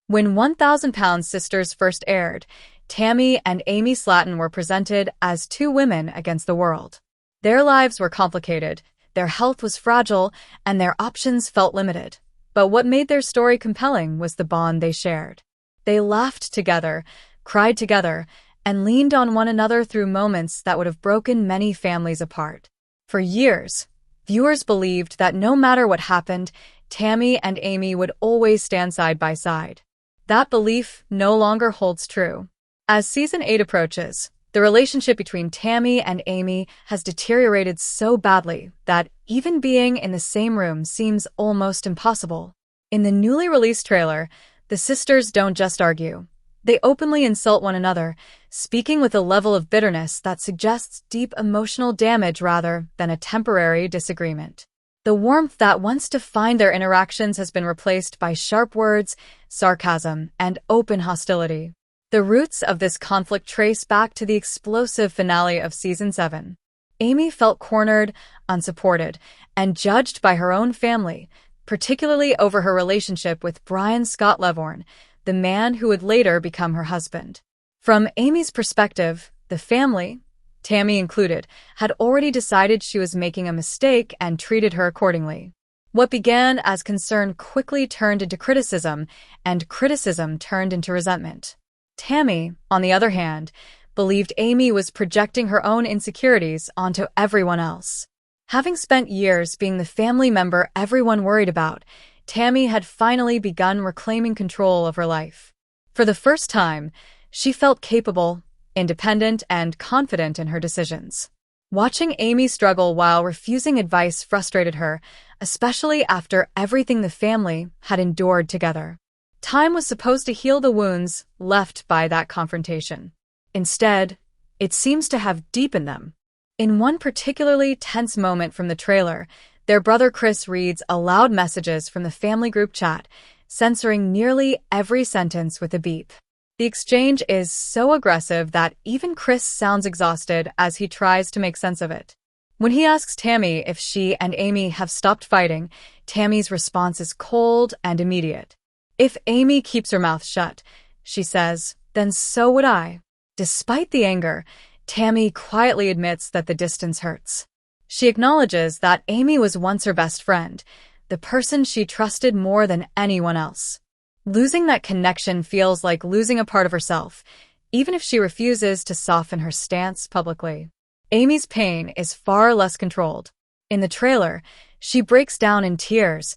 When 1,000 Pound Sisters first aired, Tammy and Amy Slatten were presented as two women against the world. Their lives were complicated, their health was fragile, and their options felt limited. But what made their story compelling was the bond they shared. They laughed together, cried together, and leaned on one another through moments that would have broken many families apart. For years, viewers believed that no matter what happened, Tammy and Amy would always stand side by side. That belief no longer holds true. As season 8 approaches, the relationship between Tammy and Amy has deteriorated so badly that even being in the same room seems almost impossible. In the newly released trailer, the sisters don't just argue. They openly insult one another, speaking with a level of bitterness that suggests deep emotional damage rather than a temporary disagreement. The warmth that once defined their interactions has been replaced by sharp words, sarcasm, and open hostility. The roots of this conflict trace back to the explosive finale of Season 7. Amy felt cornered, unsupported, and judged by her own family, particularly over her relationship with Brian Scott Levorn, the man who would later become her husband. From Amy's perspective, the family, Tammy included, had already decided she was making a mistake and treated her accordingly. What began as concern quickly turned into criticism, and criticism turned into resentment. Tammy, on the other hand, believed Amy was projecting her own insecurities onto everyone else. Having spent years being the family member everyone worried about, Tammy had finally begun reclaiming control of her life. For the first time, she felt capable, independent, and confident in her decisions. Watching Amy struggle while refusing advice frustrated her, especially after everything the family had endured together. Time was supposed to heal the wounds left by that confrontation. Instead, it seems to have deepened them. In one particularly tense moment from the trailer, their brother Chris reads aloud messages from the family group chat, censoring nearly every sentence with a beep. The exchange is so aggressive that even Chris sounds exhausted as he tries to make sense of it. When he asks Tammy if she and Amy have stopped fighting, Tammy's response is cold and immediate. If Amy keeps her mouth shut, she says, then so would I. Despite the anger, Tammy quietly admits that the distance hurts. She acknowledges that Amy was once her best friend, the person she trusted more than anyone else. Losing that connection feels like losing a part of herself, even if she refuses to soften her stance publicly. Amy's pain is far less controlled. In the trailer, she breaks down in tears,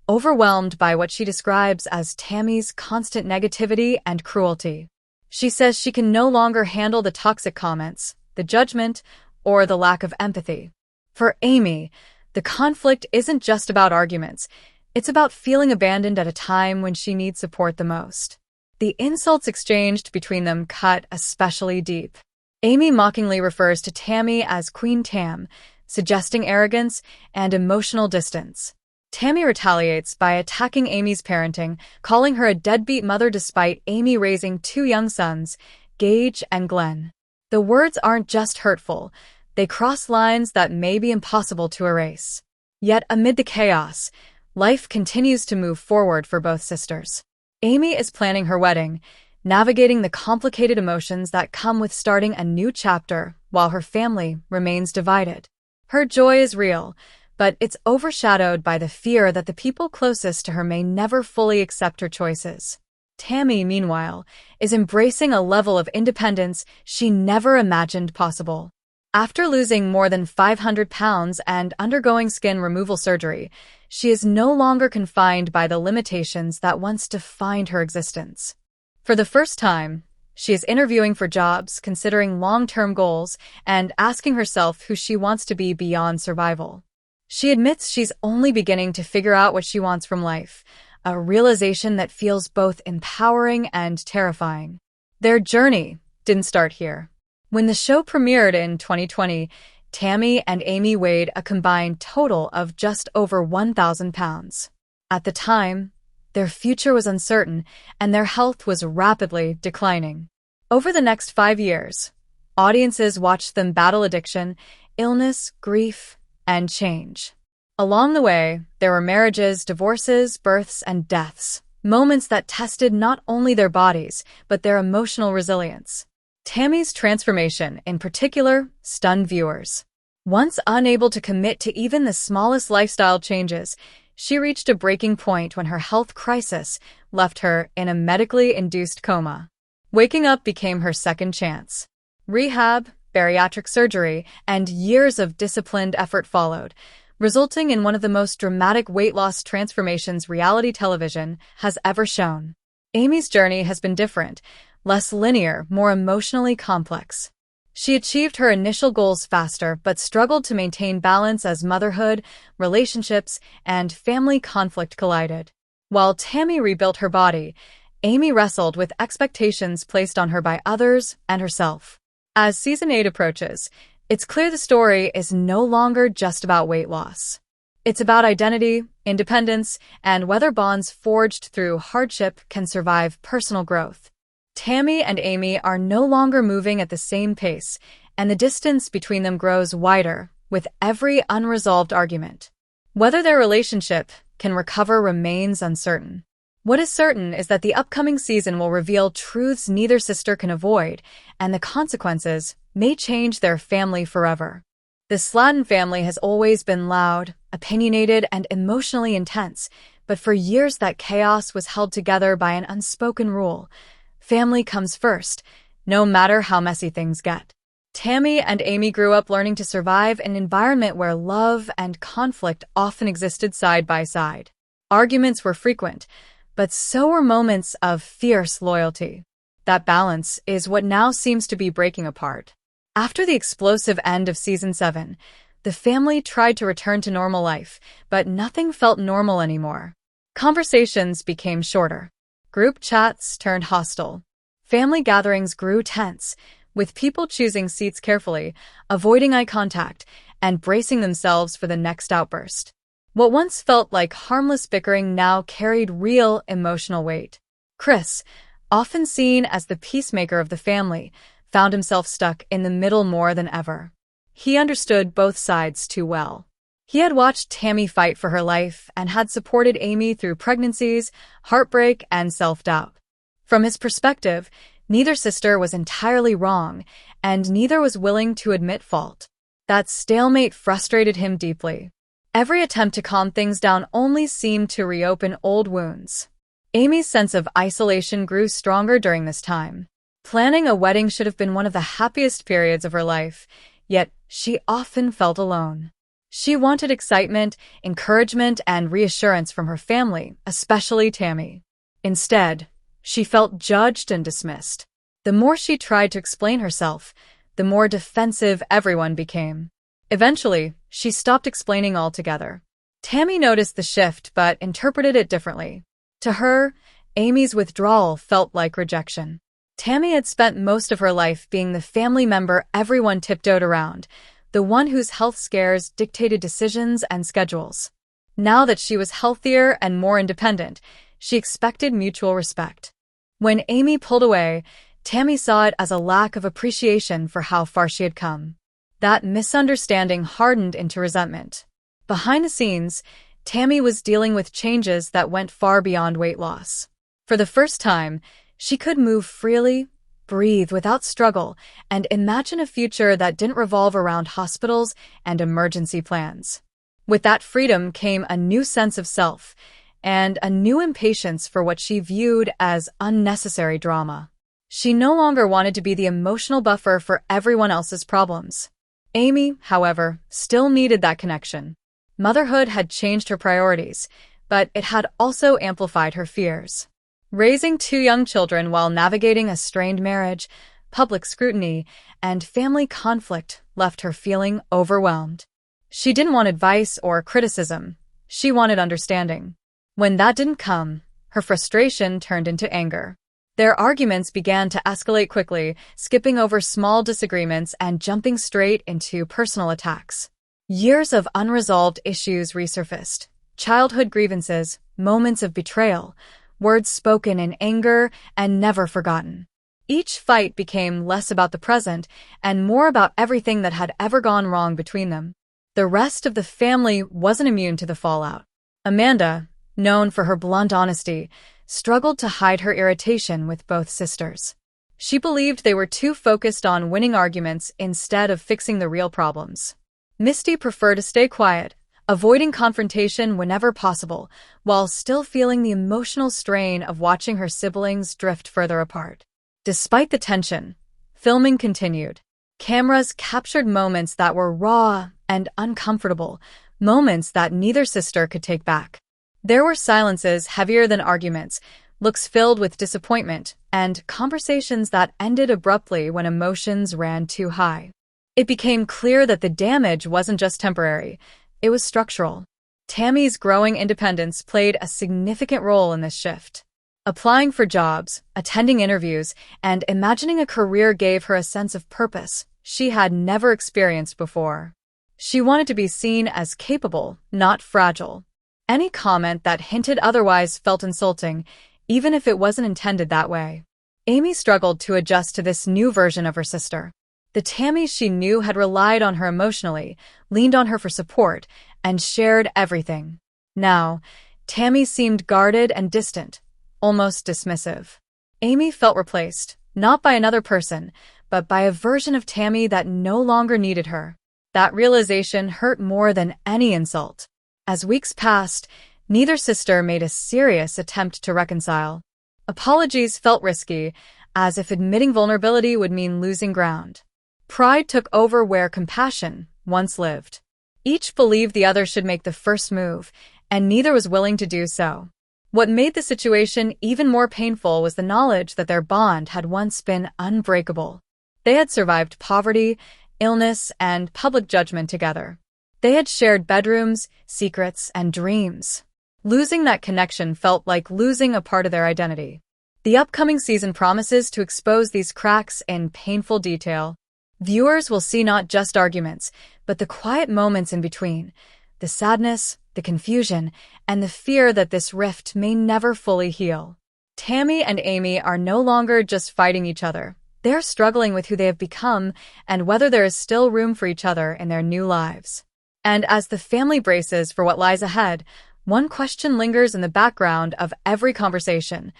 overwhelmed by what she describes as Tammy's constant negativity and cruelty. She says she can no longer handle the toxic comments, the judgment, or the lack of empathy. For Amy, the conflict isn't just about arguments. It's about feeling abandoned at a time when she needs support the most. The insults exchanged between them cut especially deep. Amy mockingly refers to Tammy as Queen Tam, suggesting arrogance and emotional distance. Tammy retaliates by attacking Amy's parenting, calling her a deadbeat mother despite Amy raising two young sons, Gage and Glenn. The words aren't just hurtful, they cross lines that may be impossible to erase. Yet amid the chaos, life continues to move forward for both sisters. Amy is planning her wedding, navigating the complicated emotions that come with starting a new chapter while her family remains divided. Her joy is real, but it's overshadowed by the fear that the people closest to her may never fully accept her choices. Tammy, meanwhile, is embracing a level of independence she never imagined possible. After losing more than 500 pounds and undergoing skin removal surgery, she is no longer confined by the limitations that once defined her existence. For the first time, she is interviewing for jobs, considering long-term goals, and asking herself who she wants to be beyond survival. She admits she's only beginning to figure out what she wants from life, a realization that feels both empowering and terrifying. Their journey didn't start here. When the show premiered in 2020, Tammy and Amy weighed a combined total of just over 1,000 pounds. At the time, their future was uncertain and their health was rapidly declining. Over the next 5 years, audiences watched them battle addiction, illness, grief, and change. Along the way, there were marriages, divorces, births, and deaths, Moments that tested not only their bodies, but their emotional resilience. Tammy's transformation, in particular, stunned viewers. Once unable to commit to even the smallest lifestyle changes, she reached a breaking point when her health crisis left her in a medically induced coma. Waking up became her second chance. Rehab, bariatric surgery, and years of disciplined effort followed, resulting in one of the most dramatic weight loss transformations reality television has ever shown. Amy's journey has been different, less linear, more emotionally complex. She achieved her initial goals faster but struggled to maintain balance as motherhood, relationships, and family conflict collided. While Tammy rebuilt her body, Amy wrestled with expectations placed on her by others and herself. As Season 8 approaches, it's clear the story is no longer just about weight loss. It's about identity, independence, and whether bonds forged through hardship can survive personal growth. Tammy and Amy are no longer moving at the same pace, and the distance between them grows wider with every unresolved argument. Whether their relationship can recover remains uncertain. What is certain is that the upcoming season will reveal truths neither sister can avoid, and the consequences may change their family forever. The Slatten family has always been loud, opinionated, and emotionally intense, but for years that chaos was held together by an unspoken rule. Family comes first, no matter how messy things get. Tammy and Amy grew up learning to survive in an environment where love and conflict often existed side by side. Arguments were frequent, but so were moments of fierce loyalty. That balance is what now seems to be breaking apart. After the explosive end of Season 7, the family tried to return to normal life, but nothing felt normal anymore. Conversations became shorter. Group chats turned hostile. Family gatherings grew tense, with people choosing seats carefully, avoiding eye contact, and bracing themselves for the next outburst. What once felt like harmless bickering now carried real emotional weight. Chris, often seen as the peacemaker of the family, found himself stuck in the middle more than ever. He understood both sides too well. He had watched Tammy fight for her life and had supported Amy through pregnancies, heartbreak, and self-doubt. From his perspective, neither sister was entirely wrong, and neither was willing to admit fault. That stalemate frustrated him deeply. Every attempt to calm things down only seemed to reopen old wounds. Amy's sense of isolation grew stronger during this time. Planning a wedding should have been one of the happiest periods of her life, yet she often felt alone. She wanted excitement, encouragement, and reassurance from her family, especially Tammy. Instead, she felt judged and dismissed. The more she tried to explain herself, the more defensive everyone became. Eventually, she stopped explaining altogether. Tammy noticed the shift but interpreted it differently. To her, Amy's withdrawal felt like rejection. Tammy had spent most of her life being the family member everyone tiptoed around, the one whose health scares dictated decisions and schedules. Now that she was healthier and more independent, she expected mutual respect. When Amy pulled away, Tammy saw it as a lack of appreciation for how far she had come. That misunderstanding hardened into resentment. Behind the scenes, Tammy was dealing with changes that went far beyond weight loss. For the first time, she could move freely, breathe without struggle, and imagine a future that didn't revolve around hospitals and emergency plans. With that freedom came a new sense of self, and a new impatience for what she viewed as unnecessary drama. She no longer wanted to be the emotional buffer for everyone else's problems. Amy, however, still needed that connection. Motherhood had changed her priorities, but it had also amplified her fears. Raising two young children while navigating a strained marriage, public scrutiny, and family conflict left her feeling overwhelmed. She didn't want advice or criticism. She wanted understanding. When that didn't come, her frustration turned into anger. Their arguments began to escalate quickly, skipping over small disagreements and jumping straight into personal attacks. Years of unresolved issues resurfaced. Childhood grievances, moments of betrayal, words spoken in anger and never forgotten. Each fight became less about the present and more about everything that had ever gone wrong between them. The rest of the family wasn't immune to the fallout. Amanda, known for her blunt honesty, struggled to hide her irritation with both sisters. She believed they were too focused on winning arguments instead of fixing the real problems. Misty preferred to stay quiet, avoiding confrontation whenever possible, while still feeling the emotional strain of watching her siblings drift further apart. Despite the tension, filming continued. Cameras captured moments that were raw and uncomfortable, moments that neither sister could take back. There were silences heavier than arguments, looks filled with disappointment, and conversations that ended abruptly when emotions ran too high. It became clear that the damage wasn't just temporary, it was structural. Tammy's growing independence played a significant role in this shift. Applying for jobs, attending interviews, and imagining a career gave her a sense of purpose she had never experienced before. She wanted to be seen as capable, not fragile. Any comment that hinted otherwise felt insulting, even if it wasn't intended that way. Amy struggled to adjust to this new version of her sister. The Tammy she knew had relied on her emotionally, leaned on her for support, and shared everything. Now, Tammy seemed guarded and distant, almost dismissive. Amy felt replaced, not by another person, but by a version of Tammy that no longer needed her. That realization hurt more than any insult. As weeks passed, neither sister made a serious attempt to reconcile. Apologies felt risky, as if admitting vulnerability would mean losing ground. Pride took over where compassion once lived. Each believed the other should make the first move, and neither was willing to do so. What made the situation even more painful was the knowledge that their bond had once been unbreakable. They had survived poverty, illness, and public judgment together. They had shared bedrooms, secrets, and dreams. Losing that connection felt like losing a part of their identity. The upcoming season promises to expose these cracks in painful detail. Viewers will see not just arguments, but the quiet moments in between, the sadness, the confusion, and the fear that this rift may never fully heal. Tammy and Amy are no longer just fighting each other. They're struggling with who they have become and whether there is still room for each other in their new lives. And as the family braces for what lies ahead, one question lingers in the background of every conversation.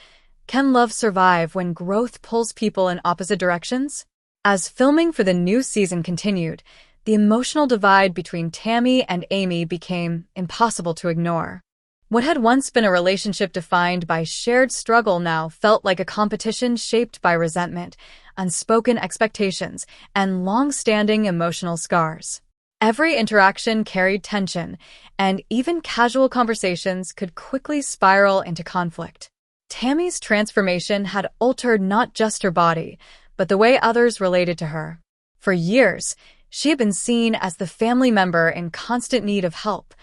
Can love survive when growth pulls people in opposite directions? As filming for the new season continued, the emotional divide between Tammy and Amy became impossible to ignore. What had once been a relationship defined by shared struggle now felt like a competition shaped by resentment, unspoken expectations, and long-standing emotional scars. Every interaction carried tension, and even casual conversations could quickly spiral into conflict. Tammy's transformation had altered not just her body, but the way others related to her. For years, she had been seen as the family member in constant need of help,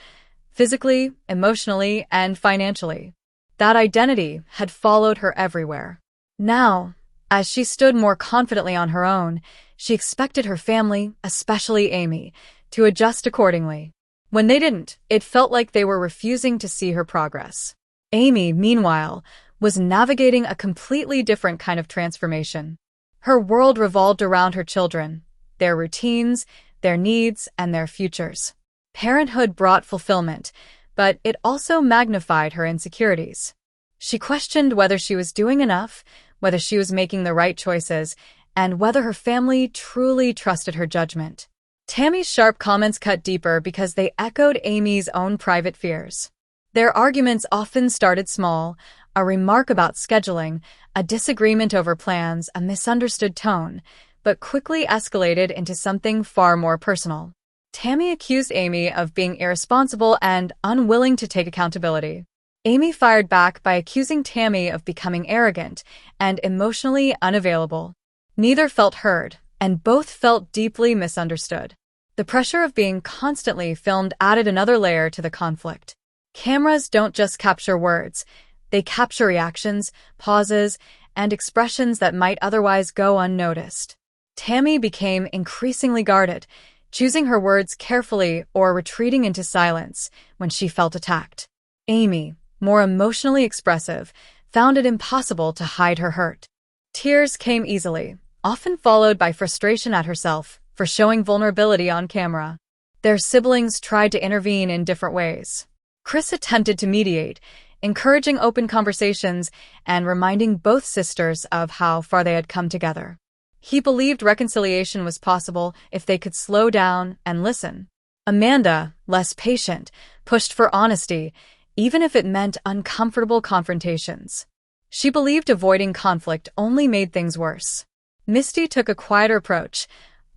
physically, emotionally, and financially. That identity had followed her everywhere. Now, as she stood more confidently on her own, she expected her family, especially Amy, to adjust accordingly. When they didn't, it felt like they were refusing to see her progress. Amy, meanwhile, was navigating a completely different kind of transformation. Her world revolved around her children, their routines, their needs, and their futures. Parenthood brought fulfillment, but it also magnified her insecurities. She questioned whether she was doing enough, whether she was making the right choices, and whether her family truly trusted her judgment. Tammy's sharp comments cut deeper because they echoed Amy's own private fears. Their arguments often started small, a remark about scheduling, a disagreement over plans, a misunderstood tone, but quickly escalated into something far more personal. Tammy accused Amy of being irresponsible and unwilling to take accountability. Amy fired back by accusing Tammy of becoming arrogant and emotionally unavailable. Neither felt heard, and both felt deeply misunderstood. The pressure of being constantly filmed added another layer to the conflict. Cameras don't just capture words, they capture reactions, pauses, and expressions that might otherwise go unnoticed. Tammy became increasingly guarded, choosing her words carefully or retreating into silence when she felt attacked. Amy, more emotionally expressive, found it impossible to hide her hurt. Tears came easily, often followed by frustration at herself for showing vulnerability on camera. Their siblings tried to intervene in different ways. Chris attempted to mediate, encouraging open conversations and reminding both sisters of how far they had come together. He believed reconciliation was possible if they could slow down and listen. Amanda, less patient, pushed for honesty, even if it meant uncomfortable confrontations. She believed avoiding conflict only made things worse. Misty took a quieter approach,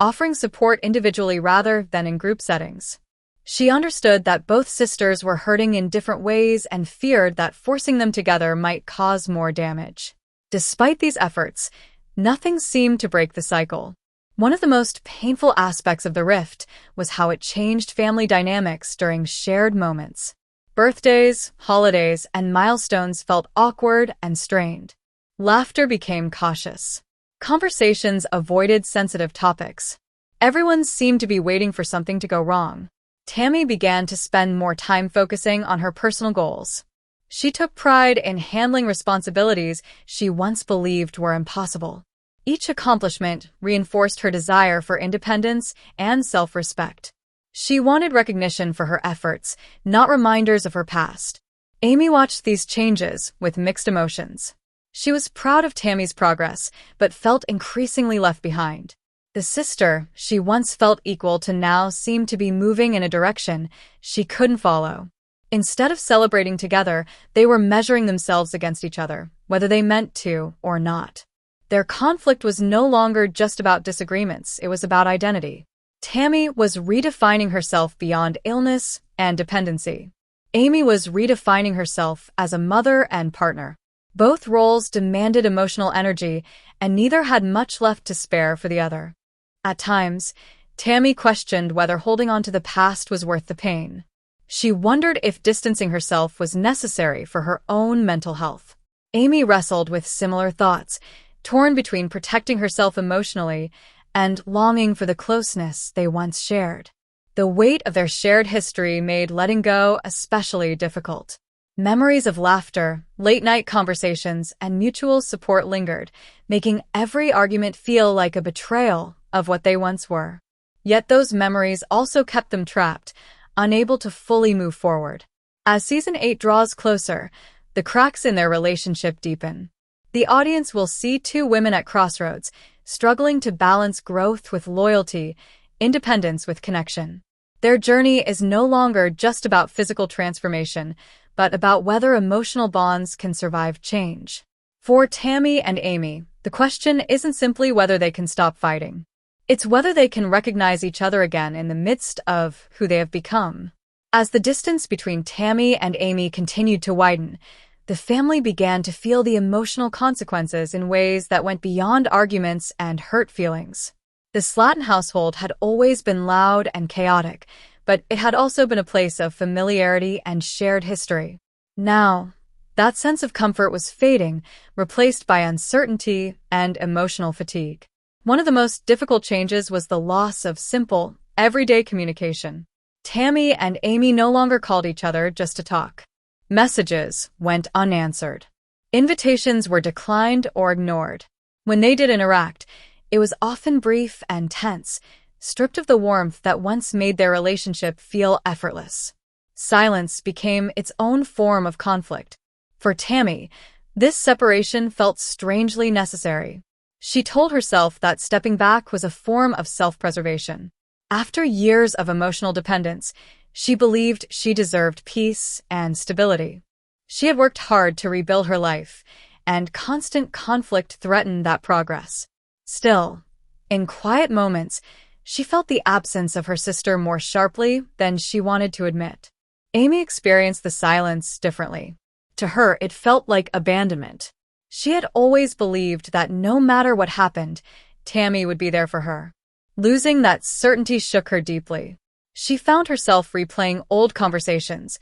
offering support individually rather than in group settings. She understood that both sisters were hurting in different ways and feared that forcing them together might cause more damage. Despite these efforts, nothing seemed to break the cycle. One of the most painful aspects of the rift was how it changed family dynamics during shared moments. Birthdays, holidays, and milestones felt awkward and strained. Laughter became cautious. Conversations avoided sensitive topics. Everyone seemed to be waiting for something to go wrong. Tammy began to spend more time focusing on her personal goals. She took pride in handling responsibilities she once believed were impossible. Each accomplishment reinforced her desire for independence and self-respect. She wanted recognition for her efforts, not reminders of her past. Amy watched these changes with mixed emotions. She was proud of Tammy's progress, but felt increasingly left behind. The sister she once felt equal to now seemed to be moving in a direction she couldn't follow. Instead of celebrating together, they were measuring themselves against each other, whether they meant to or not. Their conflict was no longer just about disagreements, it was about identity. Tammy was redefining herself beyond illness and dependency. Amy was redefining herself as a mother and partner. Both roles demanded emotional energy, and neither had much left to spare for the other. At times, Tammy questioned whether holding on to the past was worth the pain. She wondered if distancing herself was necessary for her own mental health. Amy wrestled with similar thoughts, torn between protecting herself emotionally and longing for the closeness they once shared. The weight of their shared history made letting go especially difficult. Memories of laughter, late-night conversations, and mutual support lingered, making every argument feel like a betrayal of what they once were. Yet those memories also kept them trapped, unable to fully move forward. As Season 8 draws closer, the cracks in their relationship deepen. The audience will see two women at crossroads, struggling to balance growth with loyalty, independence with connection. Their journey is no longer just about physical transformation, but about whether emotional bonds can survive change. For Tammy and Amy, the question isn't simply whether they can stop fighting. It's whether they can recognize each other again in the midst of who they have become. As the distance between Tammy and Amy continued to widen, the family began to feel the emotional consequences in ways that went beyond arguments and hurt feelings. The Slatten household had always been loud and chaotic, but it had also been a place of familiarity and shared history. Now, that sense of comfort was fading, replaced by uncertainty and emotional fatigue. One of the most difficult changes was the loss of simple, everyday communication. Tammy and Amy no longer called each other just to talk. Messages went unanswered. Invitations were declined or ignored. When they did interact, it was often brief and tense, stripped of the warmth that once made their relationship feel effortless. Silence became its own form of conflict. For Tammy, this separation felt strangely necessary. She told herself that stepping back was a form of self-preservation. After years of emotional dependence, she believed she deserved peace and stability. She had worked hard to rebuild her life, and constant conflict threatened that progress. Still, in quiet moments, she felt the absence of her sister more sharply than she wanted to admit. Amy experienced the silence differently. To her, it felt like abandonment. She had always believed that no matter what happened, Tammy would be there for her. Losing that certainty shook her deeply. She found herself replaying old conversations,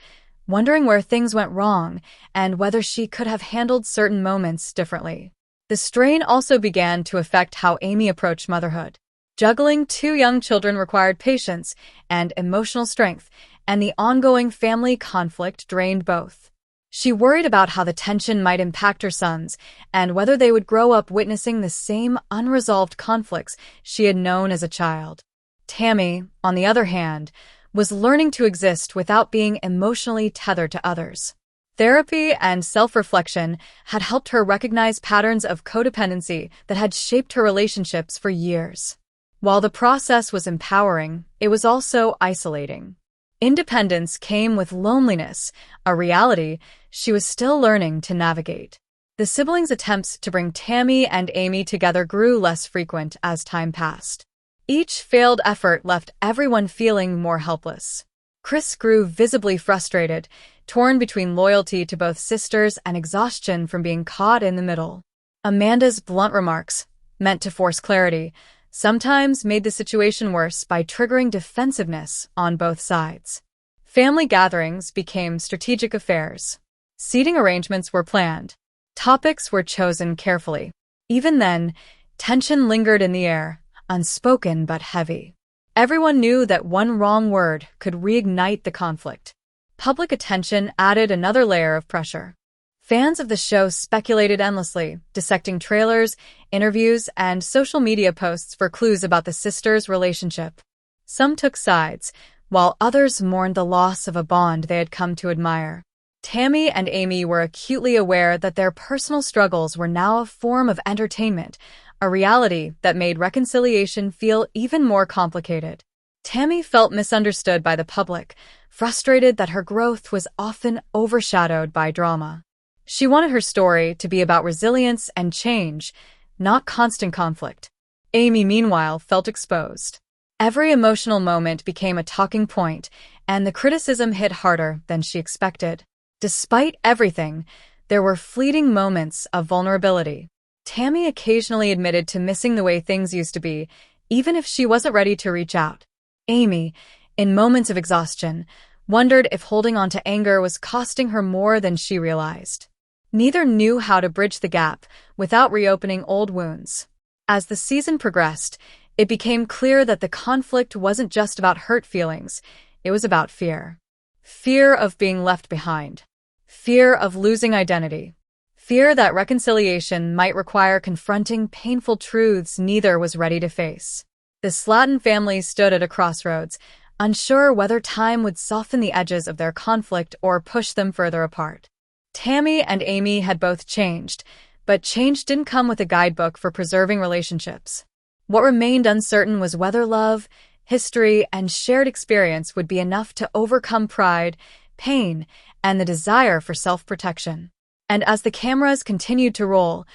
wondering where things went wrong and whether she could have handled certain moments differently. The strain also began to affect how Amy approached motherhood. Juggling two young children required patience and emotional strength, and the ongoing family conflict drained both. She worried about how the tension might impact her sons and whether they would grow up witnessing the same unresolved conflicts she had known as a child. Tammy, on the other hand, was learning to exist without being emotionally tethered to others. Therapy and self-reflection had helped her recognize patterns of codependency that had shaped her relationships for years. While the process was empowering, it was also isolating. Independence came with loneliness, a reality she was still learning to navigate. The siblings' attempts to bring Tammy and Amy together grew less frequent as time passed. Each failed effort left everyone feeling more helpless. Chris grew visibly frustrated, torn between loyalty to both sisters and exhaustion from being caught in the middle. Amanda's blunt remarks, meant to force clarity, sometimes made the situation worse by triggering defensiveness on both sides. Family gatherings became strategic affairs. Seating arrangements were planned. Topics were chosen carefully. Even then, tension lingered in the air, unspoken but heavy. Everyone knew that one wrong word could reignite the conflict. Public attention added another layer of pressure. Fans of the show speculated endlessly, dissecting trailers, interviews, and social media posts for clues about the sisters' relationship. Some took sides, while others mourned the loss of a bond they had come to admire. Tammy and Amy were acutely aware that their personal struggles were now a form of entertainment, a reality that made reconciliation feel even more complicated. Tammy felt misunderstood by the public, frustrated that her growth was often overshadowed by drama. She wanted her story to be about resilience and change, not constant conflict. Amy, meanwhile, felt exposed. Every emotional moment became a talking point, and the criticism hit harder than she expected. Despite everything, there were fleeting moments of vulnerability. Tammy occasionally admitted to missing the way things used to be, even if she wasn't ready to reach out. Amy, in moments of exhaustion, wondered if holding on to anger was costing her more than she realized. Neither knew how to bridge the gap without reopening old wounds. As the season progressed, it became clear that the conflict wasn't just about hurt feelings, it was about fear. Fear of being left behind. Fear of losing identity. Fear that reconciliation might require confronting painful truths neither was ready to face. The Slatten family stood at a crossroads, unsure whether time would soften the edges of their conflict or push them further apart. Tammy and Amy had both changed, but change didn't come with a guidebook for preserving relationships. What remained uncertain was whether love, history, and shared experience would be enough to overcome pride, pain, and the desire for self-protection. And as the cameras continued to roll,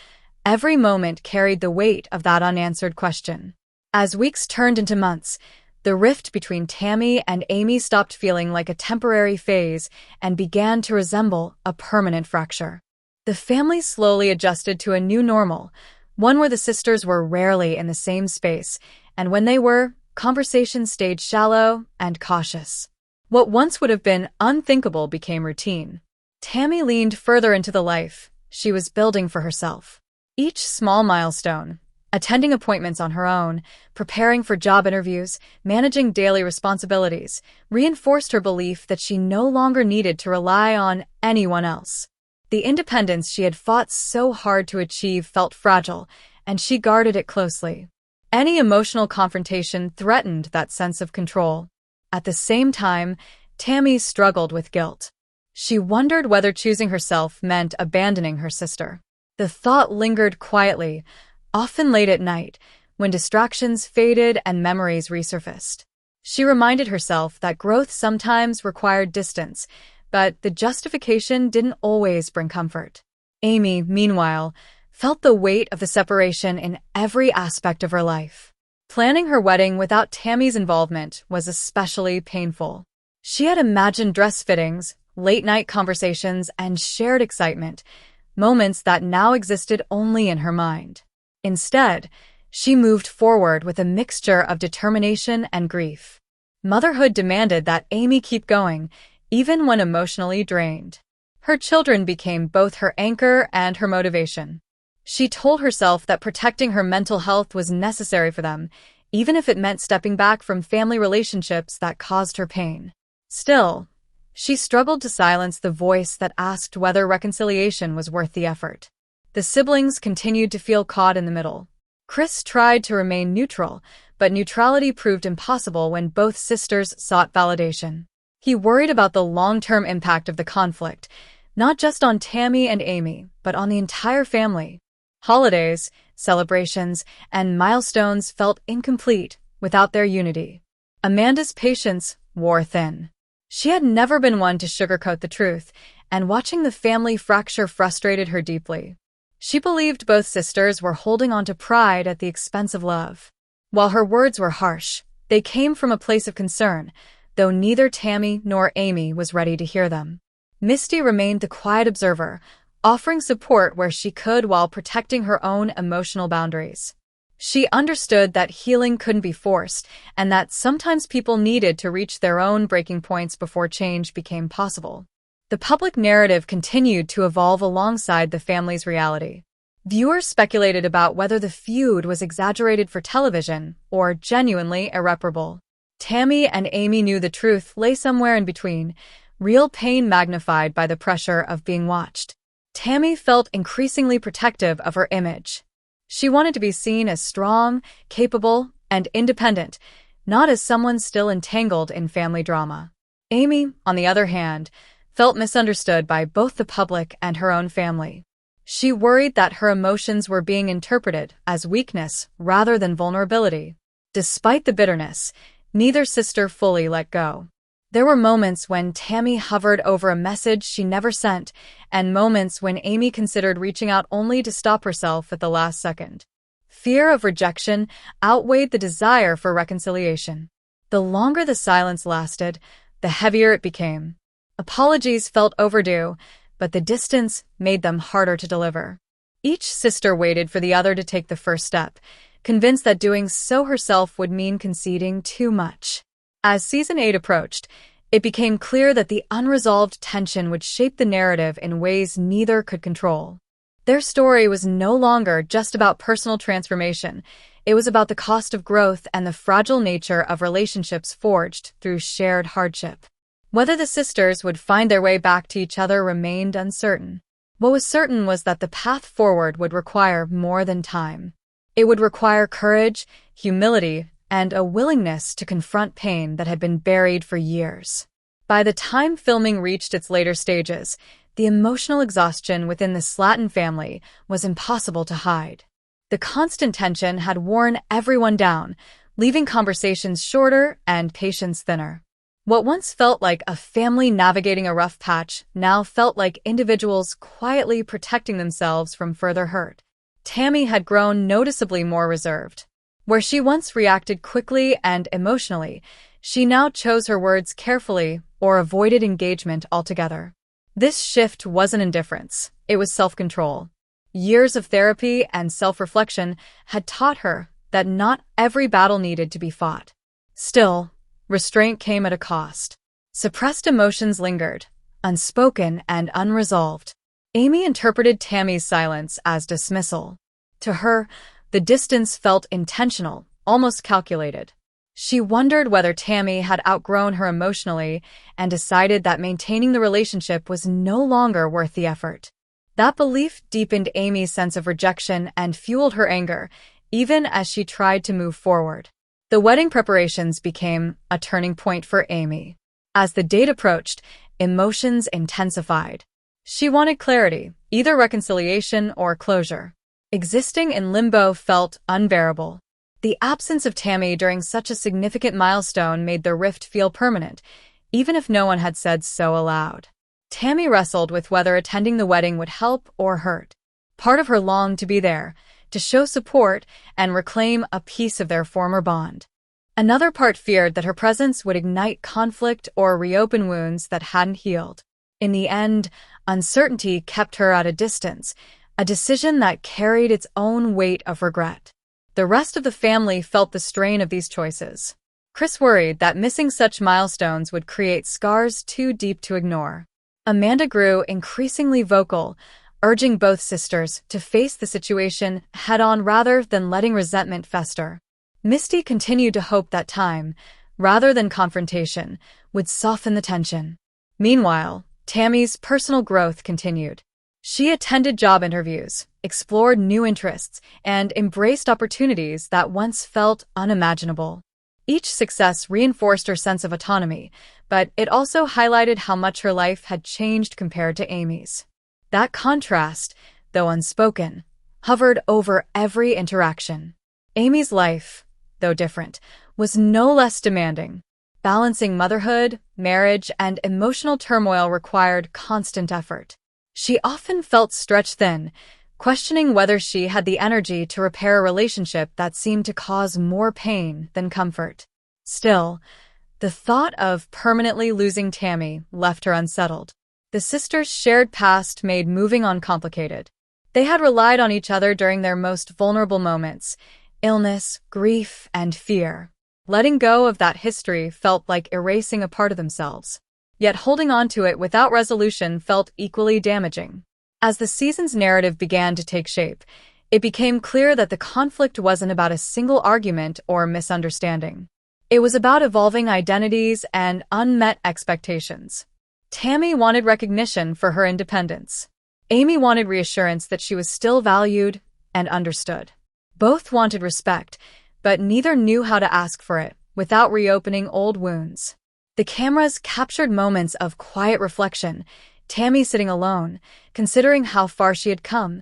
every moment carried the weight of that unanswered question. As weeks turned into months, the rift between Tammy and Amy stopped feeling like a temporary phase and began to resemble a permanent fracture. The family slowly adjusted to a new normal, one where the sisters were rarely in the same space, and when they were, conversations stayed shallow and cautious. What once would have been unthinkable became routine. Tammy leaned further into the life she was building for herself. Each small milestone, attending appointments on her own, preparing for job interviews, managing daily responsibilities, reinforced her belief that she no longer needed to rely on anyone else. The independence she had fought so hard to achieve felt fragile, and she guarded it closely. Any emotional confrontation threatened that sense of control. At the same time, Tammy struggled with guilt. She wondered whether choosing herself meant abandoning her sister. The thought lingered quietly, often late at night, when distractions faded and memories resurfaced. She reminded herself that growth sometimes required distance, but the justification didn't always bring comfort. Amy, meanwhile, felt the weight of the separation in every aspect of her life. Planning her wedding without Tammy's involvement was especially painful. She had imagined dress fittings, late-night conversations, and shared excitement, moments that now existed only in her mind. Instead, she moved forward with a mixture of determination and grief. Motherhood demanded that Amy keep going, even when emotionally drained. Her children became both her anchor and her motivation. She told herself that protecting her mental health was necessary for them, even if it meant stepping back from family relationships that caused her pain. Still, she struggled to silence the voice that asked whether reconciliation was worth the effort. The siblings continued to feel caught in the middle. Chris tried to remain neutral, but neutrality proved impossible when both sisters sought validation. He worried about the long-term impact of the conflict, not just on Tammy and Amy, but on the entire family. Holidays, celebrations, and milestones felt incomplete without their unity. Amanda's patience wore thin. She had never been one to sugarcoat the truth, and watching the family fracture frustrated her deeply. She believed both sisters were holding on to pride at the expense of love. While her words were harsh, they came from a place of concern, though neither Tammy nor Amy was ready to hear them. Misty remained the quiet observer, offering support where she could while protecting her own emotional boundaries. She understood that healing couldn't be forced, and that sometimes people needed to reach their own breaking points before change became possible. The public narrative continued to evolve alongside the family's reality. Viewers speculated about whether the feud was exaggerated for television or genuinely irreparable. Tammy and Amy knew the truth lay somewhere in between, real pain magnified by the pressure of being watched. Tammy felt increasingly protective of her image. She wanted to be seen as strong, capable, and independent, not as someone still entangled in family drama. Amy, on the other hand, felt misunderstood by both the public and her own family. She worried that her emotions were being interpreted as weakness rather than vulnerability. Despite the bitterness, neither sister fully let go. There were moments when Tammy hovered over a message she never sent, and moments when Amy considered reaching out only to stop herself at the last second. Fear of rejection outweighed the desire for reconciliation. The longer the silence lasted, the heavier it became. Apologies felt overdue, but the distance made them harder to deliver. Each sister waited for the other to take the first step, convinced that doing so herself would mean conceding too much. As Season 8 approached, it became clear that the unresolved tension would shape the narrative in ways neither could control. Their story was no longer just about personal transformation. It was about the cost of growth and the fragile nature of relationships forged through shared hardship. Whether the sisters would find their way back to each other remained uncertain. What was certain was that the path forward would require more than time. It would require courage, humility, and a willingness to confront pain that had been buried for years. By the time filming reached its later stages, the emotional exhaustion within the Slatten family was impossible to hide. The constant tension had worn everyone down, leaving conversations shorter and patience thinner. What once felt like a family navigating a rough patch now felt like individuals quietly protecting themselves from further hurt. Tammy had grown noticeably more reserved. Where she once reacted quickly and emotionally, she now chose her words carefully or avoided engagement altogether. This shift wasn't indifference, it was self-control. Years of therapy and self-reflection had taught her that not every battle needed to be fought. Still, restraint came at a cost. Suppressed emotions lingered, unspoken and unresolved. Amy interpreted Tammy's silence as dismissal. To her, the distance felt intentional, almost calculated. She wondered whether Tammy had outgrown her emotionally and decided that maintaining the relationship was no longer worth the effort. That belief deepened Amy's sense of rejection and fueled her anger, even as she tried to move forward. The wedding preparations became a turning point for Amy. As the date approached, emotions intensified. She wanted clarity, either reconciliation or closure. Existing in limbo felt unbearable. The absence of Tammy during such a significant milestone made the rift feel permanent, even if no one had said so aloud. Tammy wrestled with whether attending the wedding would help or hurt. Part of her longed to be there, to show support and reclaim a piece of their former bond. Another part feared that her presence would ignite conflict or reopen wounds that hadn't healed. In the end, uncertainty kept her at a distance, a decision that carried its own weight of regret. The rest of the family felt the strain of these choices. Chris worried that missing such milestones would create scars too deep to ignore. Amanda grew increasingly vocal, urging both sisters to face the situation head-on rather than letting resentment fester. Misty continued to hope that time, rather than confrontation, would soften the tension. Meanwhile, Tammy's personal growth continued. She attended job interviews, explored new interests, and embraced opportunities that once felt unimaginable. Each success reinforced her sense of autonomy, but it also highlighted how much her life had changed compared to Amy's. That contrast, though unspoken, hovered over every interaction. Amy's life, though different, was no less demanding. Balancing motherhood, marriage, and emotional turmoil required constant effort. She often felt stretched thin, questioning whether she had the energy to repair a relationship that seemed to cause more pain than comfort. Still, the thought of permanently losing Tammy left her unsettled. The sisters' shared past made moving on complicated. They had relied on each other during their most vulnerable moments: illness, grief, and fear. Letting go of that history felt like erasing a part of themselves. Yet holding on to it without resolution felt equally damaging. As the season's narrative began to take shape, it became clear that the conflict wasn't about a single argument or misunderstanding. It was about evolving identities and unmet expectations. Tammy wanted recognition for her independence. Amy wanted reassurance that she was still valued and understood. Both wanted respect, but neither knew how to ask for it without reopening old wounds. The cameras captured moments of quiet reflection: Tammy sitting alone, considering how far she had come;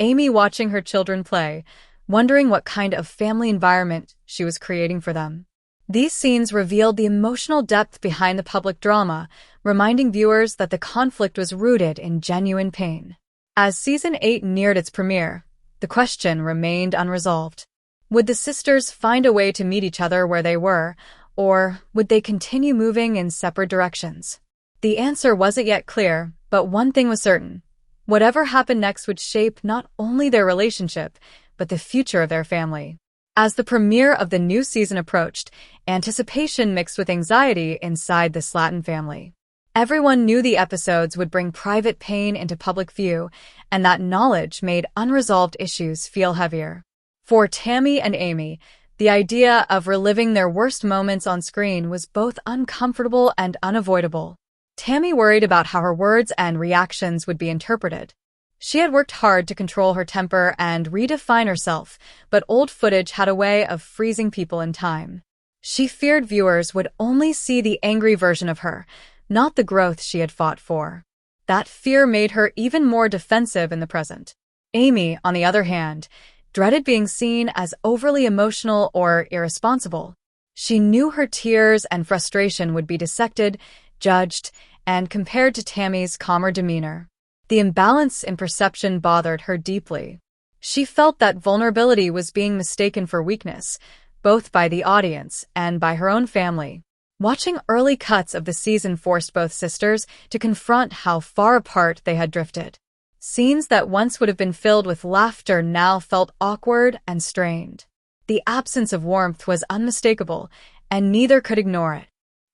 Amy watching her children play, wondering what kind of family environment she was creating for them. These scenes revealed the emotional depth behind the public drama, reminding viewers that the conflict was rooted in genuine pain. As Season 8 neared its premiere, the question remained unresolved. Would the sisters find a way to meet each other where they were, or would they continue moving in separate directions? The answer wasn't yet clear, but one thing was certain: whatever happened next would shape not only their relationship, but the future of their family. As the premiere of the new season approached, anticipation mixed with anxiety inside the Slatten family. Everyone knew the episodes would bring private pain into public view, and that knowledge made unresolved issues feel heavier. For Tammy and Amy, the idea of reliving their worst moments on screen was both uncomfortable and unavoidable. Tammy worried about how her words and reactions would be interpreted. She had worked hard to control her temper and redefine herself, but old footage had a way of freezing people in time. She feared viewers would only see the angry version of her, not the growth she had fought for. That fear made her even more defensive in the present. Amy, on the other hand, dreaded being seen as overly emotional or irresponsible. She knew her tears and frustration would be dissected, judged, and compared to Tammy's calmer demeanor. The imbalance in perception bothered her deeply. She felt that vulnerability was being mistaken for weakness, both by the audience and by her own family. Watching early cuts of the season forced both sisters to confront how far apart they had drifted. Scenes that once would have been filled with laughter now felt awkward and strained. The absence of warmth was unmistakable, and neither could ignore it.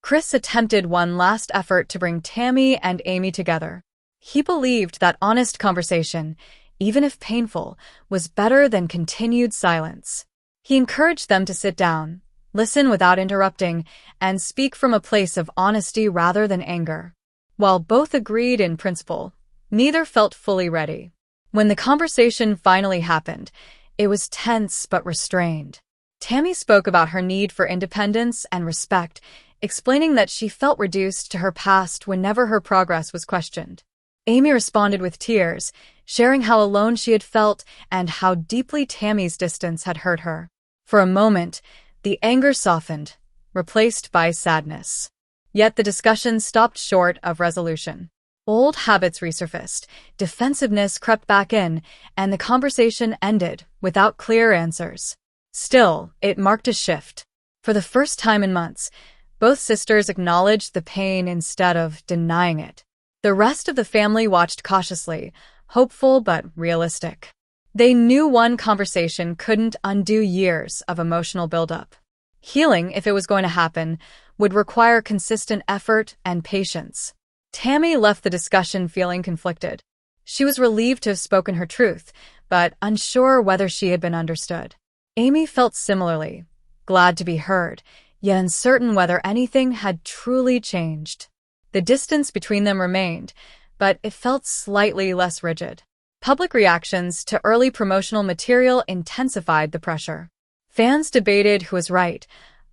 Chris attempted one last effort to bring Tammy and Amy together. He believed that honest conversation, even if painful, was better than continued silence. He encouraged them to sit down, listen without interrupting, and speak from a place of honesty rather than anger. While both agreed in principle, neither felt fully ready. When the conversation finally happened, it was tense but restrained. Tammy spoke about her need for independence and respect, explaining that she felt reduced to her past whenever her progress was questioned. Amy responded with tears, sharing how alone she had felt and how deeply Tammy's distance had hurt her. For a moment, the anger softened, replaced by sadness. Yet the discussion stopped short of resolution. Old habits resurfaced, defensiveness crept back in, and the conversation ended without clear answers. Still, it marked a shift. For the first time in months, both sisters acknowledged the pain instead of denying it. The rest of the family watched cautiously, hopeful but realistic. They knew one conversation couldn't undo years of emotional buildup. Healing, if it was going to happen, would require consistent effort and patience. Tammy left the discussion feeling conflicted. She was relieved to have spoken her truth, but unsure whether she had been understood. Amy felt similarly, glad to be heard, yet uncertain whether anything had truly changed. The distance between them remained, but it felt slightly less rigid. Public reactions to early promotional material intensified the pressure. Fans debated who was right,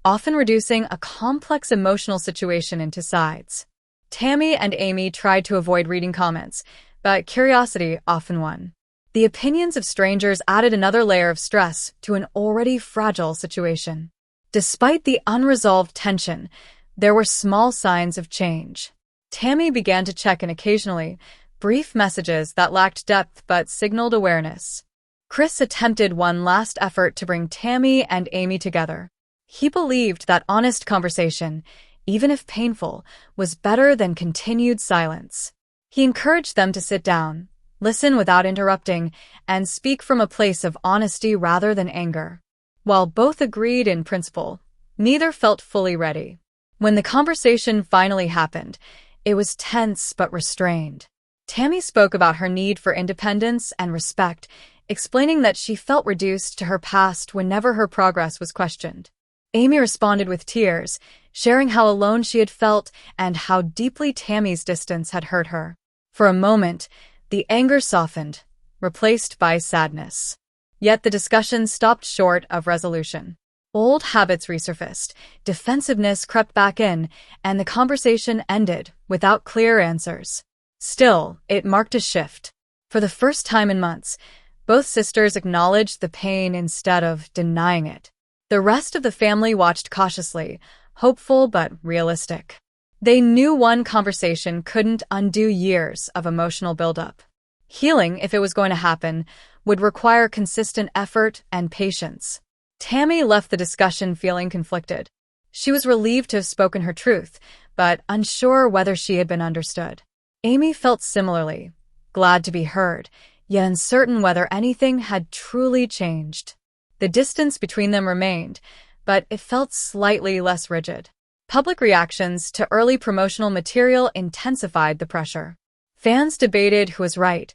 often reducing a complex emotional situation into sides. Tammy and Amy tried to avoid reading comments, but curiosity often won. The opinions of strangers added another layer of stress to an already fragile situation. Despite the unresolved tension, there were small signs of change. Tammy began to check in occasionally, brief messages that lacked depth but signaled awareness. Chris attempted one last effort to bring Tammy and Amy together. He believed that honest conversation, even if painful, was better than continued silence. He encouraged them to sit down, listen without interrupting, and speak from a place of honesty rather than anger. While both agreed in principle, neither felt fully ready. When the conversation finally happened, it was tense but restrained. Tammy spoke about her need for independence and respect, explaining that she felt reduced to her past whenever her progress was questioned. Amy responded with tears, sharing how alone she had felt and how deeply Tammy's distance had hurt her. For a moment, the anger softened, replaced by sadness. Yet the discussion stopped short of resolution. Old habits resurfaced, defensiveness crept back in, and the conversation ended without clear answers. Still, it marked a shift. For the first time in months, both sisters acknowledged the pain instead of denying it. The rest of the family watched cautiously, hopeful but realistic. They knew one conversation couldn't undo years of emotional buildup. Healing, if it was going to happen, would require consistent effort and patience. Tammy left the discussion feeling conflicted. She was relieved to have spoken her truth, but unsure whether she had been understood. Amy felt similarly, glad to be heard, yet uncertain whether anything had truly changed. The distance between them remained, but it felt slightly less rigid. Public reactions to early promotional material intensified the pressure. Fans debated who was right,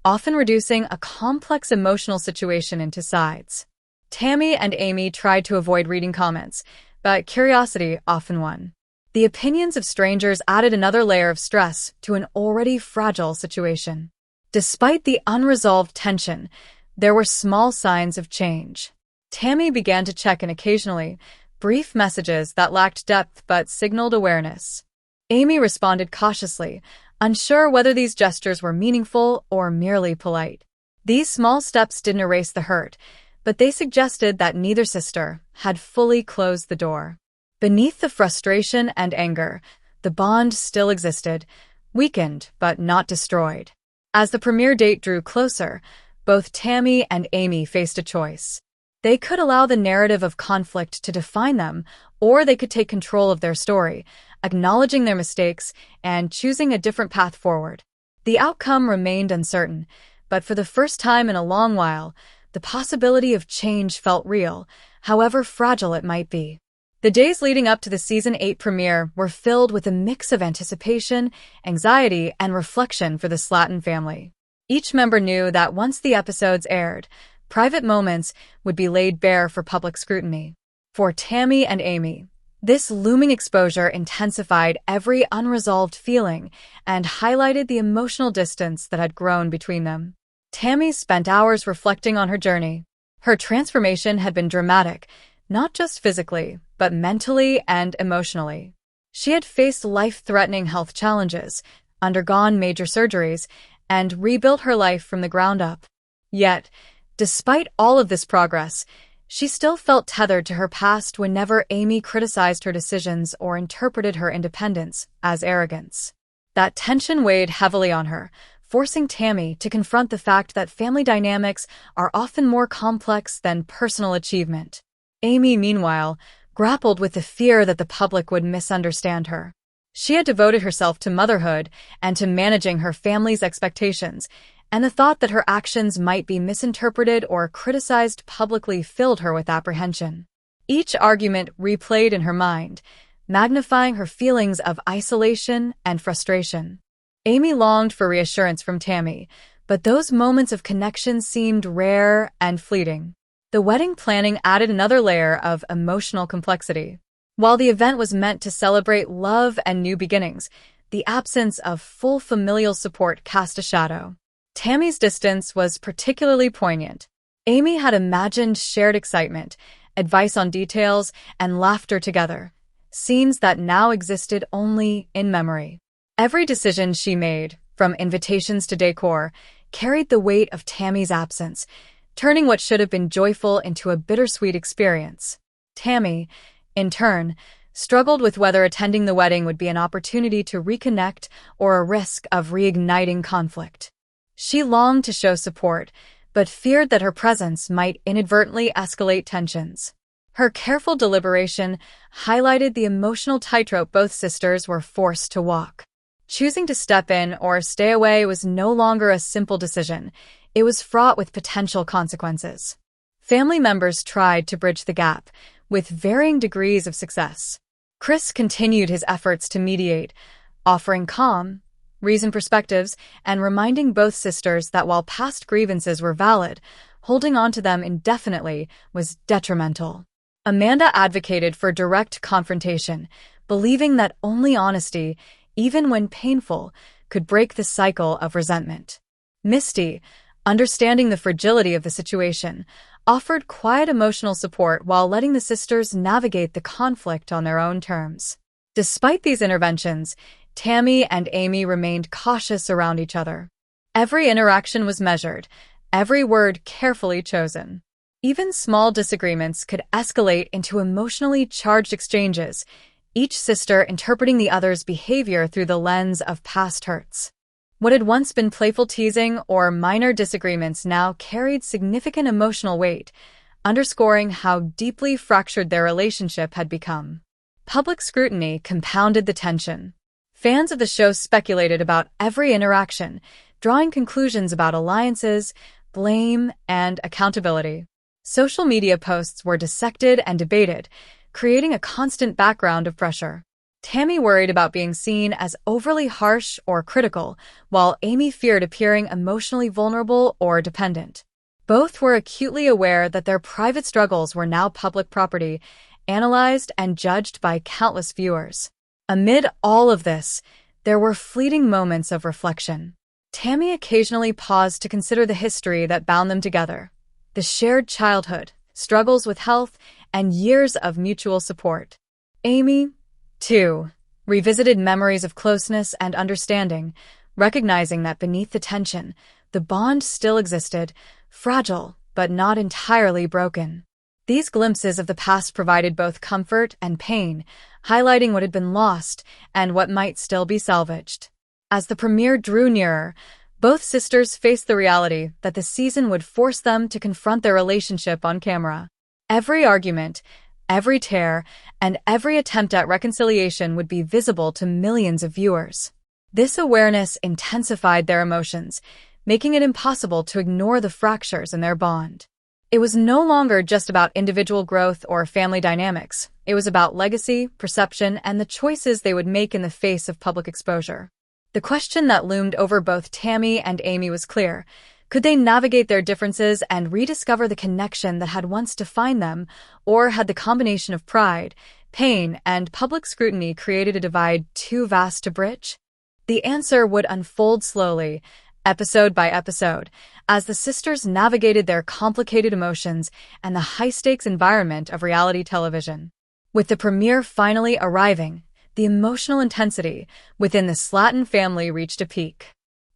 often reducing a complex emotional situation into sides. Tammy and Amy tried to avoid reading comments, but curiosity often won. The opinions of strangers added another layer of stress to an already fragile situation. Despite the unresolved tension, there were small signs of change. Tammy began to check in occasionally, brief messages that lacked depth but signaled awareness. Amy responded cautiously, unsure whether these gestures were meaningful or merely polite. These small steps didn't erase the hurt, but they suggested that neither sister had fully closed the door. Beneath the frustration and anger, the bond still existed, weakened but not destroyed. As the premiere date drew closer, both Tammy and Amy faced a choice. They could allow the narrative of conflict to define them, or they could take control of their story, acknowledging their mistakes and choosing a different path forward. The outcome remained uncertain, but for the first time in a long while, the possibility of change felt real, however fragile it might be. The days leading up to the Season 8 premiere were filled with a mix of anticipation, anxiety, and reflection for the Slatten family. Each member knew that once the episodes aired, private moments would be laid bare for public scrutiny. For Tammy and Amy, this looming exposure intensified every unresolved feeling and highlighted the emotional distance that had grown between them. Tammy spent hours reflecting on her journey. Her transformation had been dramatic, not just physically, but mentally and emotionally. She had faced life-threatening health challenges, undergone major surgeries, and rebuilt her life from the ground up. Yet, despite all of this progress, she still felt tethered to her past whenever Amy criticized her decisions or interpreted her independence as arrogance. That tension weighed heavily on her, forcing Tammy to confront the fact that family dynamics are often more complex than personal achievement. Amy, meanwhile, grappled with the fear that the public would misunderstand her. She had devoted herself to motherhood and to managing her family's expectations, and the thought that her actions might be misinterpreted or criticized publicly filled her with apprehension. Each argument replayed in her mind, magnifying her feelings of isolation and frustration. Amy longed for reassurance from Tammy, but those moments of connection seemed rare and fleeting. The wedding planning added another layer of emotional complexity. While the event was meant to celebrate love and new beginnings, the absence of full familial support cast a shadow. Tammy's distance was particularly poignant. Amy had imagined shared excitement, advice on details, and laughter together, scenes that now existed only in memory. Every decision she made, from invitations to decor, carried the weight of Tammy's absence, turning what should have been joyful into a bittersweet experience. Tammy, in turn, struggled with whether attending the wedding would be an opportunity to reconnect or a risk of reigniting conflict. She longed to show support, but feared that her presence might inadvertently escalate tensions. Her careful deliberation highlighted the emotional tightrope both sisters were forced to walk. Choosing to step in or stay away was no longer a simple decision. It was fraught with potential consequences. Family members tried to bridge the gap, with varying degrees of success. Chris continued his efforts to mediate, offering calm, reasoned perspectives and reminding both sisters that while past grievances were valid, holding on to them indefinitely was detrimental. Amanda advocated for direct confrontation, believing that only honesty, even when painful, could break the cycle of resentment. Misty, understanding the fragility of the situation, offered quiet emotional support while letting the sisters navigate the conflict on their own terms. Despite these interventions, Tammy and Amy remained cautious around each other. Every interaction was measured, every word carefully chosen. Even small disagreements could escalate into emotionally charged exchanges, each sister interpreting the other's behavior through the lens of past hurts. What had once been playful teasing or minor disagreements now carried significant emotional weight, underscoring how deeply fractured their relationship had become. Public scrutiny compounded the tension. Fans of the show speculated about every interaction, drawing conclusions about alliances, blame, and accountability. Social media posts were dissected and debated, creating a constant background of pressure. Tammy worried about being seen as overly harsh or critical, while Amy feared appearing emotionally vulnerable or dependent. Both were acutely aware that their private struggles were now public property, analyzed and judged by countless viewers. Amid all of this, there were fleeting moments of reflection. Tammy occasionally paused to consider the history that bound them together, the shared childhood, struggles with health, and years of mutual support. Amy, too, revisited memories of closeness and understanding, recognizing that beneath the tension, the bond still existed, fragile but not entirely broken. These glimpses of the past provided both comfort and pain, highlighting what had been lost and what might still be salvaged. As the premiere drew nearer, both sisters faced the reality that the season would force them to confront their relationship on camera. Every argument, every tear, and every attempt at reconciliation would be visible to millions of viewers. This awareness intensified their emotions, making it impossible to ignore the fractures in their bond. It was no longer just about individual growth or family dynamics. It was about legacy, perception, and the choices they would make in the face of public exposure. The question that loomed over both Tammy and Amy was clear. Could they navigate their differences and rediscover the connection that had once defined them, or had the combination of pride, pain, and public scrutiny created a divide too vast to bridge? The answer would unfold slowly, episode by episode, as the sisters navigated their complicated emotions and the high-stakes environment of reality television. With the premiere finally arriving, the emotional intensity within the Slatten family reached a peak.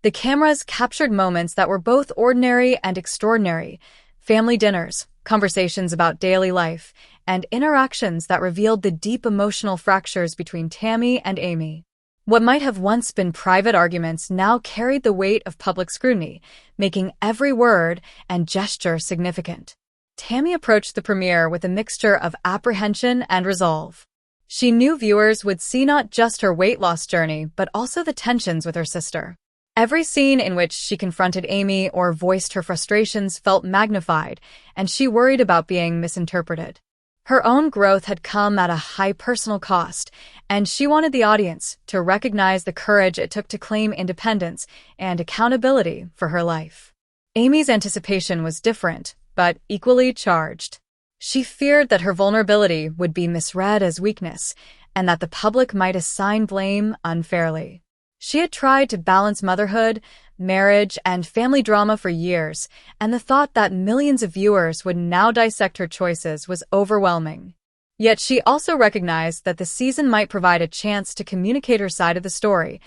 The cameras captured moments that were both ordinary and extraordinary, family dinners, conversations about daily life, and interactions that revealed the deep emotional fractures between Tammy and Amy. What might have once been private arguments now carried the weight of public scrutiny, making every word and gesture significant. Tammy approached the premiere with a mixture of apprehension and resolve. She knew viewers would see not just her weight loss journey, but also the tensions with her sister. Every scene in which she confronted Amy or voiced her frustrations felt magnified, and she worried about being misinterpreted. Her own growth had come at a high personal cost, and she wanted the audience to recognize the courage it took to claim independence and accountability for her life. Amy's anticipation was different, but equally charged. She feared that her vulnerability would be misread as weakness, and that the public might assign blame unfairly. She had tried to balance motherhood, marriage, and family drama for years, and the thought that millions of viewers would now dissect her choices was overwhelming. Yet she also recognized that the season might provide a chance to communicate her side of the story,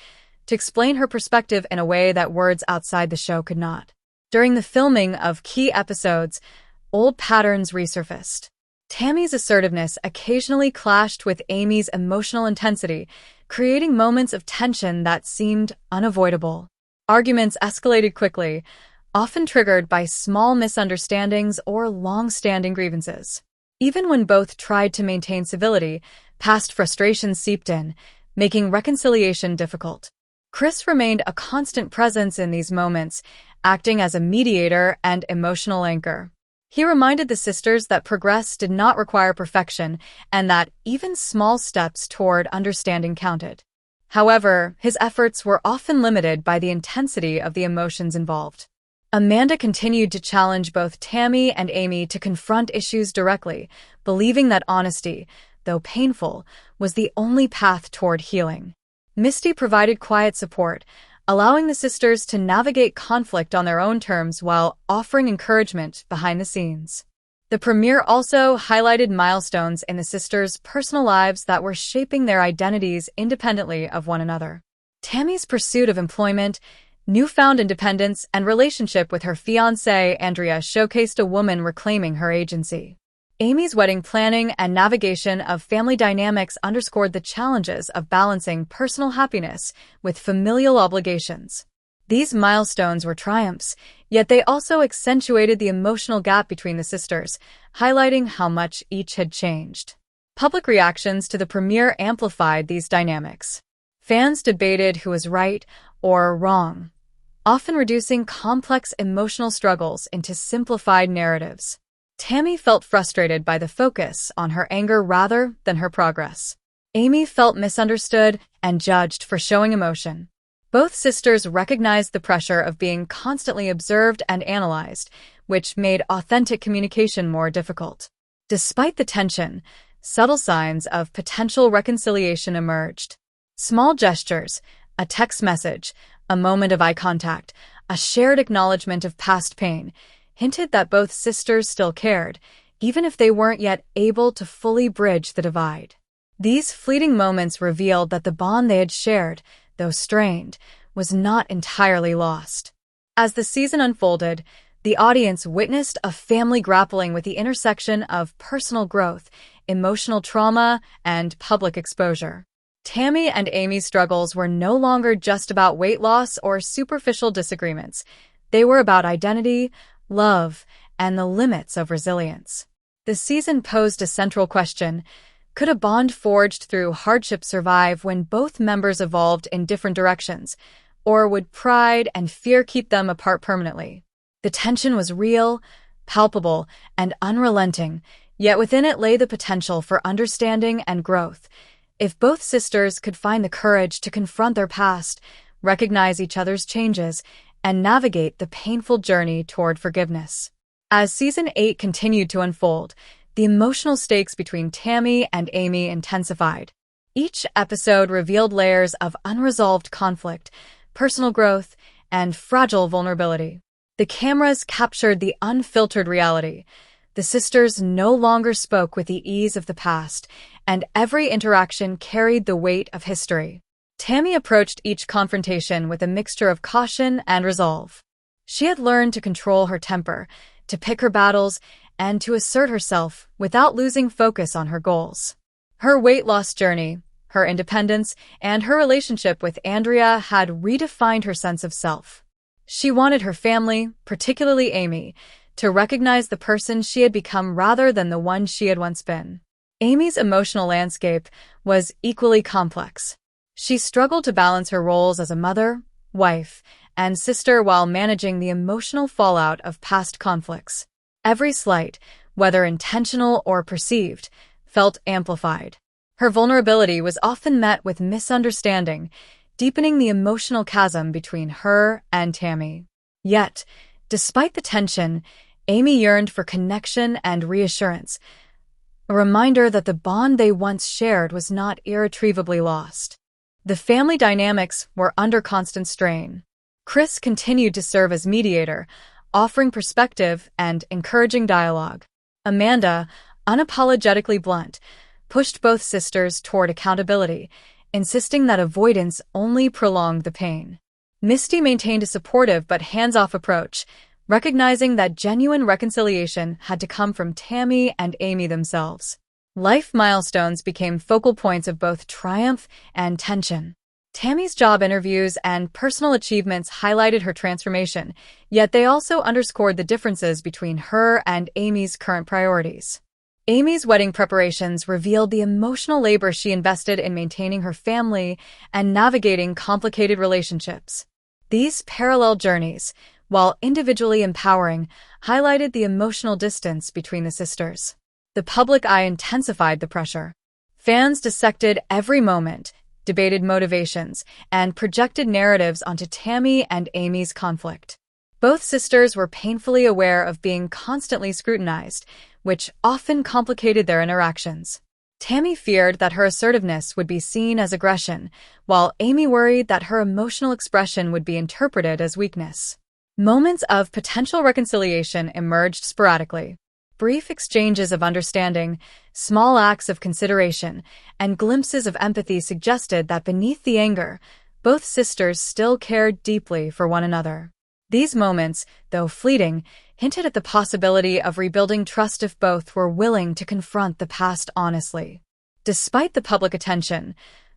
to explain her perspective in a way that words outside the show could not. During the filming of key episodes, old patterns resurfaced. Tammy's assertiveness occasionally clashed with Amy's emotional intensity, creating moments of tension that seemed unavoidable. Arguments escalated quickly, often triggered by small misunderstandings or long-standing grievances. Even when both tried to maintain civility, past frustrations seeped in, making reconciliation difficult. Chris remained a constant presence in these moments, acting as a mediator and emotional anchor. He reminded the sisters that progress did not require perfection and that even small steps toward understanding counted. However, his efforts were often limited by the intensity of the emotions involved. Amanda continued to challenge both Tammy and Amy to confront issues directly, believing that honesty, though painful, was the only path toward healing. Misty provided quiet support, allowing the sisters to navigate conflict on their own terms while offering encouragement behind the scenes. The premiere also highlighted milestones in the sisters' personal lives that were shaping their identities independently of one another. Tammy's pursuit of employment, newfound independence, and relationship with her fiancé, Andrea, showcased a woman reclaiming her agency. Amy's wedding planning and navigation of family dynamics underscored the challenges of balancing personal happiness with familial obligations. These milestones were triumphs, yet they also accentuated the emotional gap between the sisters, highlighting how much each had changed. Public reactions to the premiere amplified these dynamics. Fans debated who was right or wrong, often reducing complex emotional struggles into simplified narratives. Tammy felt frustrated by the focus on her anger rather than her progress. Amy felt misunderstood and judged for showing emotion. Both sisters recognized the pressure of being constantly observed and analyzed, which made authentic communication more difficult. Despite the tension, subtle signs of potential reconciliation emerged. Small gestures, a text message, a moment of eye contact, a shared acknowledgement of past pain, hinted that both sisters still cared, even if they weren't yet able to fully bridge the divide. These fleeting moments revealed that the bond they had shared, though strained, was not entirely lost. As the season unfolded, the audience witnessed a family grappling with the intersection of personal growth, emotional trauma, and public exposure. Tammy and Amy's struggles were no longer just about weight loss or superficial disagreements. They were about identity, love, and the limits of resilience. The season posed a central question: could a bond forged through hardship survive when both members evolved in different directions, or would pride and fear keep them apart permanently? The tension was real, palpable, and unrelenting, yet within it lay the potential for understanding and growth. If both sisters could find the courage to confront their past, recognize each other's changes, and navigate the painful journey toward forgiveness. As Season 8 continued to unfold, the emotional stakes between Tammy and Amy intensified. Each episode revealed layers of unresolved conflict, personal growth, and fragile vulnerability. The cameras captured the unfiltered reality. The sisters no longer spoke with the ease of the past, and every interaction carried the weight of history. Tammy approached each confrontation with a mixture of caution and resolve. She had learned to control her temper, to pick her battles, and to assert herself without losing focus on her goals. Her weight loss journey, her independence, and her relationship with Andrea had redefined her sense of self. She wanted her family, particularly Amy, to recognize the person she had become rather than the one she had once been. Amy's emotional landscape was equally complex. She struggled to balance her roles as a mother, wife, and sister while managing the emotional fallout of past conflicts. Every slight, whether intentional or perceived, felt amplified. Her vulnerability was often met with misunderstanding, deepening the emotional chasm between her and Tammy. Yet, despite the tension, Amy yearned for connection and reassurance, a reminder that the bond they once shared was not irretrievably lost. The family dynamics were under constant strain. Chris continued to serve as mediator, offering perspective and encouraging dialogue. Amanda, unapologetically blunt, pushed both sisters toward accountability, insisting that avoidance only prolonged the pain. Misty maintained a supportive but hands-off approach, recognizing that genuine reconciliation had to come from Tammy and Amy themselves. Life milestones became focal points of both triumph and tension. Tammy's job interviews and personal achievements highlighted her transformation, yet they also underscored the differences between her and Amy's current priorities. Amy's wedding preparations revealed the emotional labor she invested in maintaining her family and navigating complicated relationships. These parallel journeys, while individually empowering, highlighted the emotional distance between the sisters. The public eye intensified the pressure. Fans dissected every moment, debated motivations, and projected narratives onto Tammy and Amy's conflict. Both sisters were painfully aware of being constantly scrutinized, which often complicated their interactions. Tammy feared that her assertiveness would be seen as aggression, while Amy worried that her emotional expression would be interpreted as weakness. Moments of potential reconciliation emerged sporadically. Brief exchanges of understanding, small acts of consideration, and glimpses of empathy suggested that beneath the anger, both sisters still cared deeply for one another. These moments, though fleeting, hinted at the possibility of rebuilding trust if both were willing to confront the past honestly. Despite the public attention,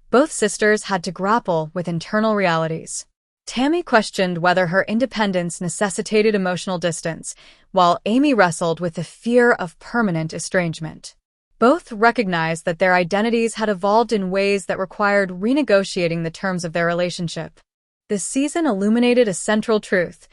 both sisters had to grapple with internal realities. Tammy questioned whether her independence necessitated emotional distance, while Amy wrestled with the fear of permanent estrangement. Both recognized that their identities had evolved in ways that required renegotiating the terms of their relationship. The season illuminated a central truth: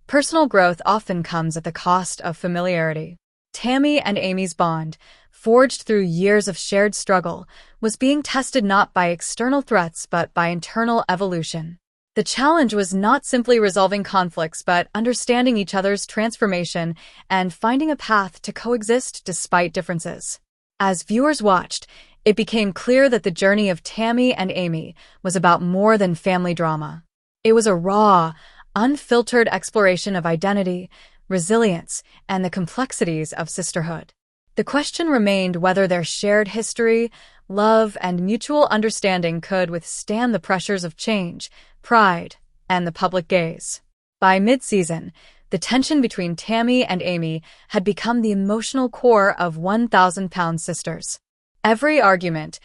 personal growth often comes at the cost of familiarity. Tammy and Amy's bond, forged through years of shared struggle, was being tested not by external threats but by internal evolution. The challenge was not simply resolving conflicts but understanding each other's transformation and finding a path to coexist despite differences. As viewers watched, it became clear that the journey of Tammy and Amy was about more than family drama. It was a raw, unfiltered exploration of identity, resilience, and the complexities of sisterhood. The question remained whether their shared history, love, and mutual understanding could withstand the pressures of change, pride, and the public gaze. By mid-season, the tension between Tammy and Amy had become the emotional core of 1,000-Pound Sisters. Every argument,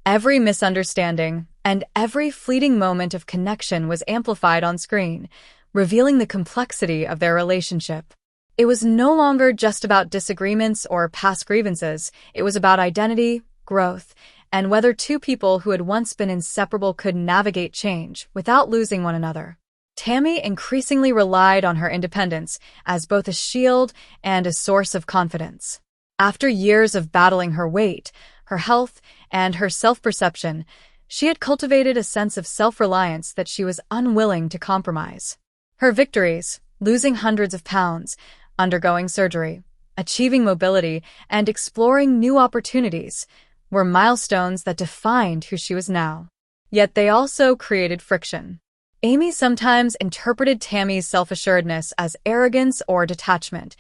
every misunderstanding, and every fleeting moment of connection was amplified on screen, revealing the complexity of their relationship. It was no longer just about disagreements or past grievances. It was about identity, growth, and whether two people who had once been inseparable could navigate change without losing one another. Tammy increasingly relied on her independence as both a shield and a source of confidence. After years of battling her weight, her health, and her self-perception, she had cultivated a sense of self-reliance that she was unwilling to compromise. Her victories, losing hundreds of pounds, undergoing surgery, achieving mobility, and exploring new opportunities, were milestones that defined who she was now. Yet they also created friction. Amy sometimes interpreted Tammy's self-assuredness as arrogance or detachment,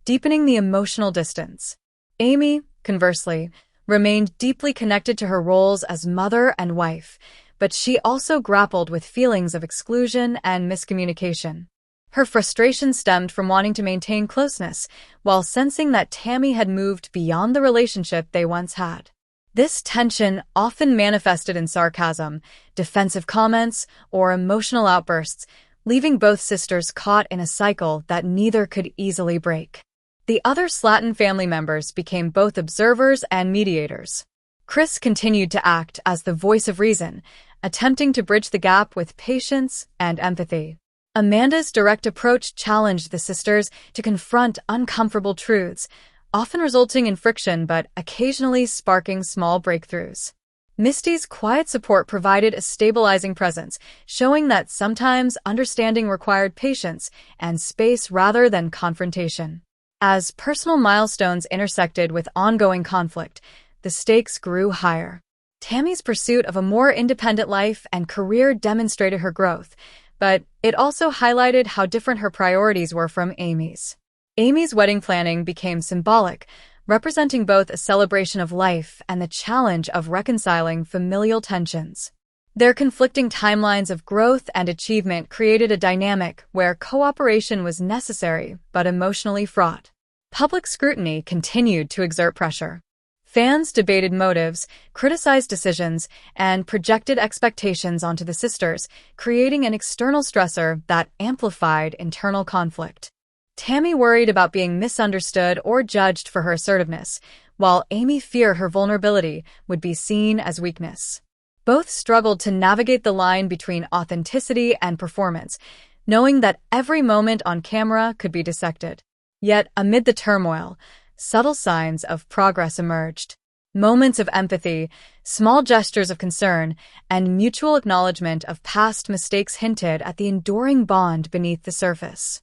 deepening the emotional distance. Amy, conversely, remained deeply connected to her roles as mother and wife, but she also grappled with feelings of exclusion and miscommunication. Her frustration stemmed from wanting to maintain closeness, while sensing that Tammy had moved beyond the relationship they once had. This tension often manifested in sarcasm, defensive comments, or emotional outbursts, leaving both sisters caught in a cycle that neither could easily break. The other Slatten family members became both observers and mediators. Chris continued to act as the voice of reason, attempting to bridge the gap with patience and empathy. Amanda's direct approach challenged the sisters to confront uncomfortable truths, often resulting in friction but occasionally sparking small breakthroughs. Misty's quiet support provided a stabilizing presence, showing that sometimes understanding required patience and space rather than confrontation. As personal milestones intersected with ongoing conflict, the stakes grew higher. Tammy's pursuit of a more independent life and career demonstrated her growth, but it also highlighted how different her priorities were from Amy's. Amy's wedding planning became symbolic, representing both a celebration of life and the challenge of reconciling familial tensions. Their conflicting timelines of growth and achievement created a dynamic where cooperation was necessary but emotionally fraught. Public scrutiny continued to exert pressure. Fans debated motives, criticized decisions, and projected expectations onto the sisters, creating an external stressor that amplified internal conflict. Tammy worried about being misunderstood or judged for her assertiveness, while Amy feared her vulnerability would be seen as weakness. Both struggled to navigate the line between authenticity and performance, knowing that every moment on camera could be dissected. Yet, amid the turmoil, subtle signs of progress emerged. Moments of empathy, small gestures of concern, and mutual acknowledgement of past mistakes hinted at the enduring bond beneath the surface.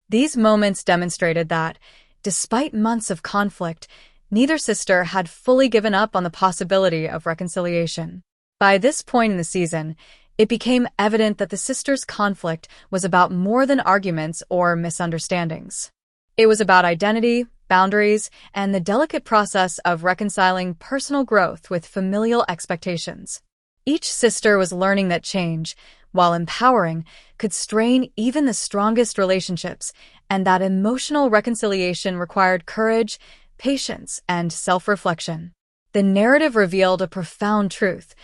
These moments demonstrated that, despite months of conflict, neither sister had fully given up on the possibility of reconciliation. By this point in the season, it became evident that the sisters' conflict was about more than arguments or misunderstandings. It was about identity, boundaries, and the delicate process of reconciling personal growth with familial expectations. Each sister was learning that change, while empowering, could strain even the strongest relationships, and that emotional reconciliation required courage, patience, and self-reflection. The narrative revealed a profound truth.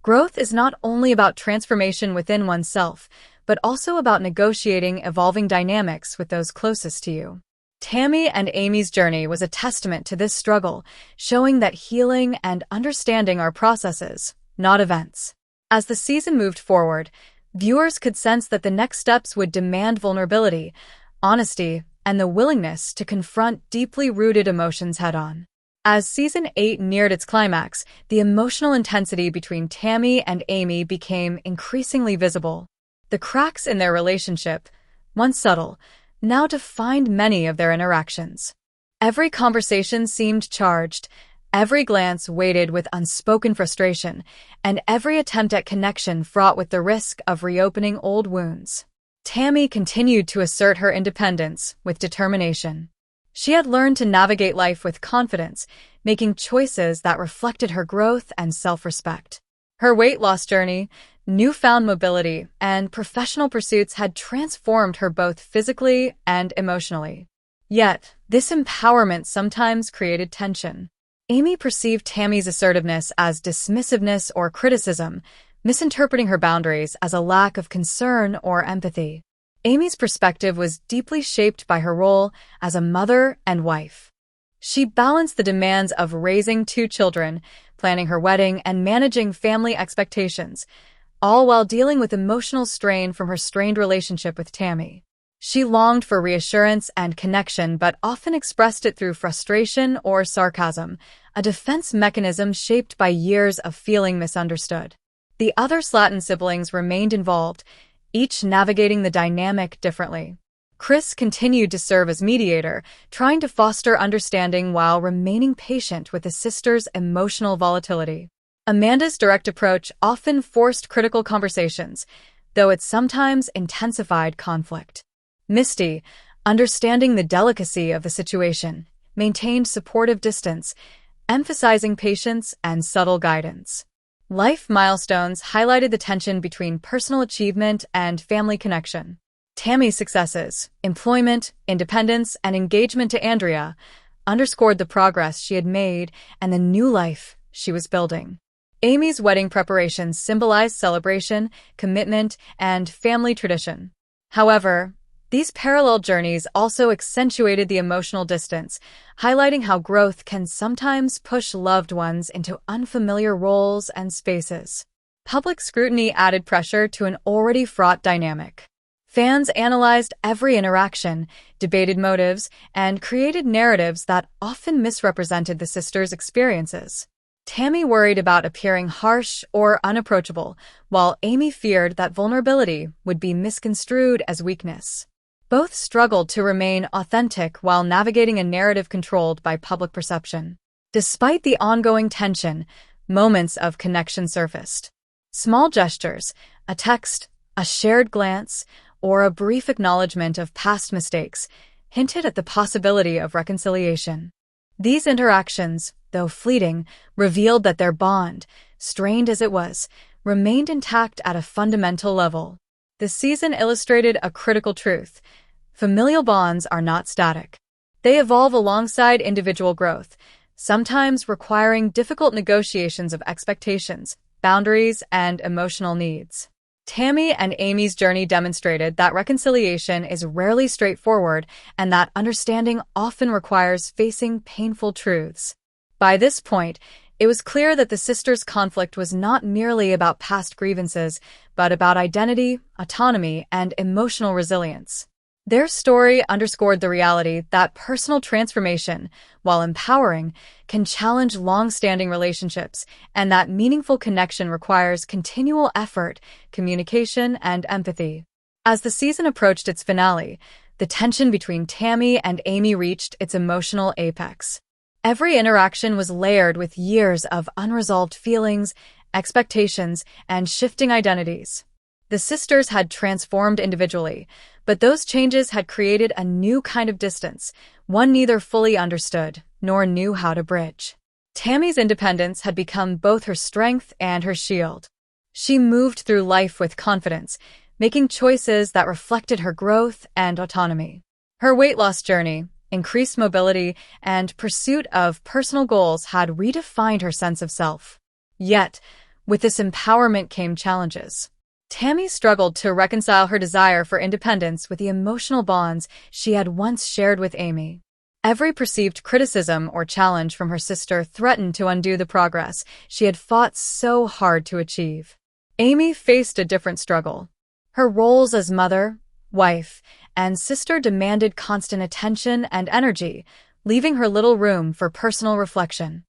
Growth is not only about transformation within oneself, but also about negotiating evolving dynamics with those closest to you. Tammy and Amy's journey was a testament to this struggle, showing that healing and understanding are processes, not events. As the season moved forward, viewers could sense that the next steps would demand vulnerability, honesty, and the willingness to confront deeply rooted emotions head-on. As Season 8 neared its climax, the emotional intensity between Tammy and Amy became increasingly visible. The cracks in their relationship, once subtle, now defined many of their interactions. Every conversation seemed charged, every glance weighted with unspoken frustration, and every attempt at connection fraught with the risk of reopening old wounds. Tammy continued to assert her independence with determination. She had learned to navigate life with confidence, making choices that reflected her growth and self-respect. Her weight loss journey, newfound mobility, and professional pursuits had transformed her both physically and emotionally. Yet, this empowerment sometimes created tension. Amy perceived Tammy's assertiveness as dismissiveness or criticism, misinterpreting her boundaries as a lack of concern or empathy. Amy's perspective was deeply shaped by her role as a mother and wife. She balanced the demands of raising 2 children, planning her wedding, and managing family expectations, all while dealing with emotional strain from her strained relationship with Tammy. She longed for reassurance and connection, but often expressed it through frustration or sarcasm, a defense mechanism shaped by years of feeling misunderstood. The other Slatten siblings remained involved, each navigating the dynamic differently. Chris continued to serve as mediator, trying to foster understanding while remaining patient with his sister's emotional volatility. Amanda's direct approach often forced critical conversations, though it sometimes intensified conflict. Misty, understanding the delicacy of the situation, maintained supportive distance, emphasizing patience and subtle guidance. Life milestones highlighted the tension between personal achievement and family connection. Tammy's successes, employment, independence, and engagement to Andrea underscored the progress she had made and the new life she was building. Amy's wedding preparations symbolized celebration, commitment, and family tradition. However, these parallel journeys also accentuated the emotional distance, highlighting how growth can sometimes push loved ones into unfamiliar roles and spaces. Public scrutiny added pressure to an already fraught dynamic. Fans analyzed every interaction, debated motives, and created narratives that often misrepresented the sisters' experiences. Tammy worried about appearing harsh or unapproachable, while Amy feared that vulnerability would be misconstrued as weakness. Both struggled to remain authentic while navigating a narrative controlled by public perception. Despite the ongoing tension, moments of connection surfaced. Small gestures, a text, A shared glance, or a brief acknowledgement of past mistakes, hinted at the possibility of reconciliation. These interactions, though fleeting, revealed that their bond, strained as it was, remained intact at a fundamental level. The season illustrated a critical truth. Familial bonds are not static. They evolve alongside individual growth, sometimes requiring difficult negotiations of expectations, boundaries, and emotional needs. Tammy and Amy's journey demonstrated that reconciliation is rarely straightforward and that understanding often requires facing painful truths. By this point, it was clear that the sisters' conflict was not merely about past grievances, but about identity, autonomy, and emotional resilience. Their story underscored the reality that personal transformation, while empowering, can challenge long-standing relationships, and that meaningful connection requires continual effort, communication, and empathy. As the season approached its finale, the tension between Tammy and Amy reached its emotional apex. Every interaction was layered with years of unresolved feelings, expectations, and shifting identities. The sisters had transformed individually, but those changes had created a new kind of distance, one neither fully understood nor knew how to bridge. Tammy's independence had become both her strength and her shield. She moved through life with confidence, making choices that reflected her growth and autonomy. Her weight loss journey, increased mobility, and pursuit of personal goals had redefined her sense of self. Yet, with this empowerment came challenges. Tammy struggled to reconcile her desire for independence with the emotional bonds she had once shared with Amy. Every perceived criticism or challenge from her sister threatened to undo the progress she had fought so hard to achieve. Amy faced a different struggle. Her roles as mother, wife, and sister demanded constant attention and energy, leaving her little room for personal reflection.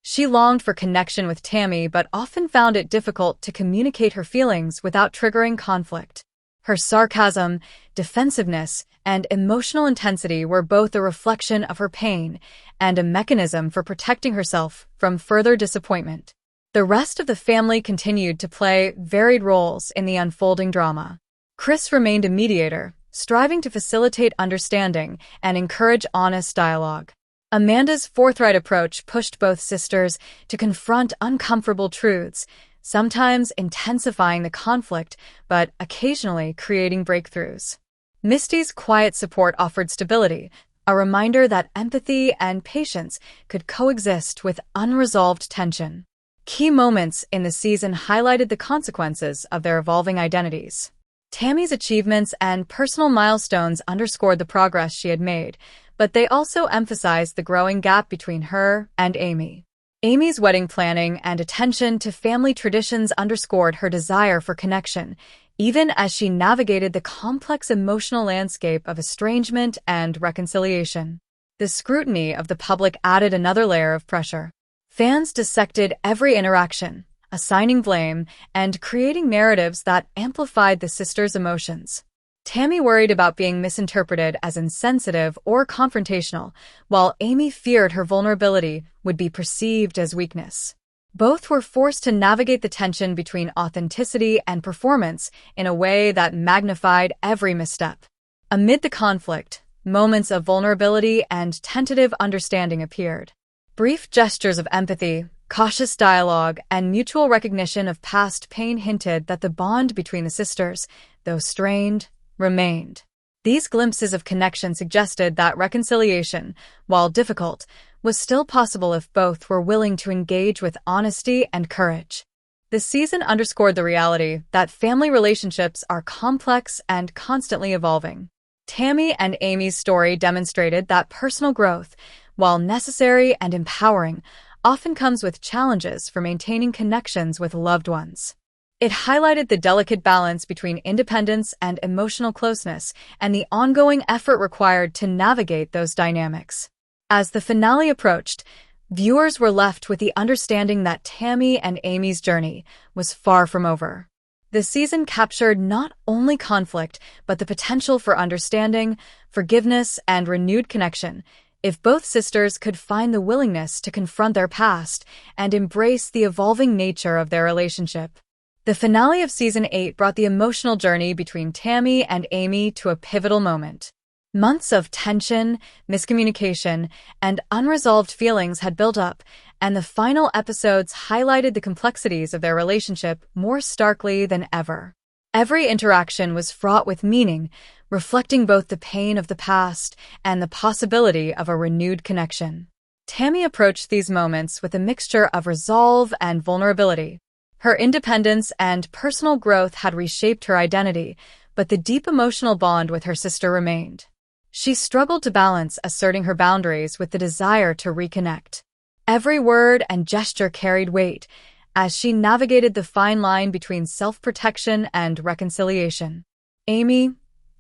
She longed for connection with Tammy but often found it difficult to communicate her feelings without triggering conflict. Her sarcasm, defensiveness, and emotional intensity were both a reflection of her pain and a mechanism for protecting herself from further disappointment. The rest of the family continued to play varied roles in the unfolding drama. Chris remained a mediator, striving to facilitate understanding and encourage honest dialogue. Amanda's forthright approach pushed both sisters to confront uncomfortable truths, sometimes intensifying the conflict, but occasionally creating breakthroughs. Misty's quiet support offered stability, a reminder that empathy and patience could coexist with unresolved tension. Key moments in the season highlighted the consequences of their evolving identities. Tammy's achievements and personal milestones underscored the progress she had made, but they also emphasized the growing gap between her and Amy. Amy's wedding planning and attention to family traditions underscored her desire for connection, even as she navigated the complex emotional landscape of estrangement and reconciliation. The scrutiny of the public added another layer of pressure. Fans dissected every interaction, assigning blame and creating narratives that amplified the sisters' emotions. Tammy worried about being misinterpreted as insensitive or confrontational, while Amy feared her vulnerability would be perceived as weakness. Both were forced to navigate the tension between authenticity and performance in a way that magnified every misstep. Amid the conflict, moments of vulnerability and tentative understanding appeared. Brief gestures of empathy, cautious dialogue, and mutual recognition of past pain hinted that the bond between the sisters, though strained, remained. These glimpses of connection suggested that reconciliation, while difficult, was still possible if both were willing to engage with honesty and courage. The season underscored the reality that family relationships are complex and constantly evolving. Tammy and Amy's story demonstrated that personal growth, while necessary and empowering, often comes with challenges for maintaining connections with loved ones. It highlighted the delicate balance between independence and emotional closeness and the ongoing effort required to navigate those dynamics. As the finale approached, viewers were left with the understanding that Tammy and Amy's journey was far from over. The season captured not only conflict, but the potential for understanding, forgiveness, and renewed connection, if both sisters could find the willingness to confront their past and embrace the evolving nature of their relationship. The finale of Season 8 brought the emotional journey between Tammy and Amy to a pivotal moment. Months of tension, miscommunication, and unresolved feelings had built up, and the final episodes highlighted the complexities of their relationship more starkly than ever. Every interaction was fraught with meaning, reflecting both the pain of the past and the possibility of a renewed connection. Tammy approached these moments with a mixture of resolve and vulnerability. Her independence and personal growth had reshaped her identity, but the deep emotional bond with her sister remained. She struggled to balance asserting her boundaries with the desire to reconnect. Every word and gesture carried weight as she navigated the fine line between self-protection and reconciliation. Amy,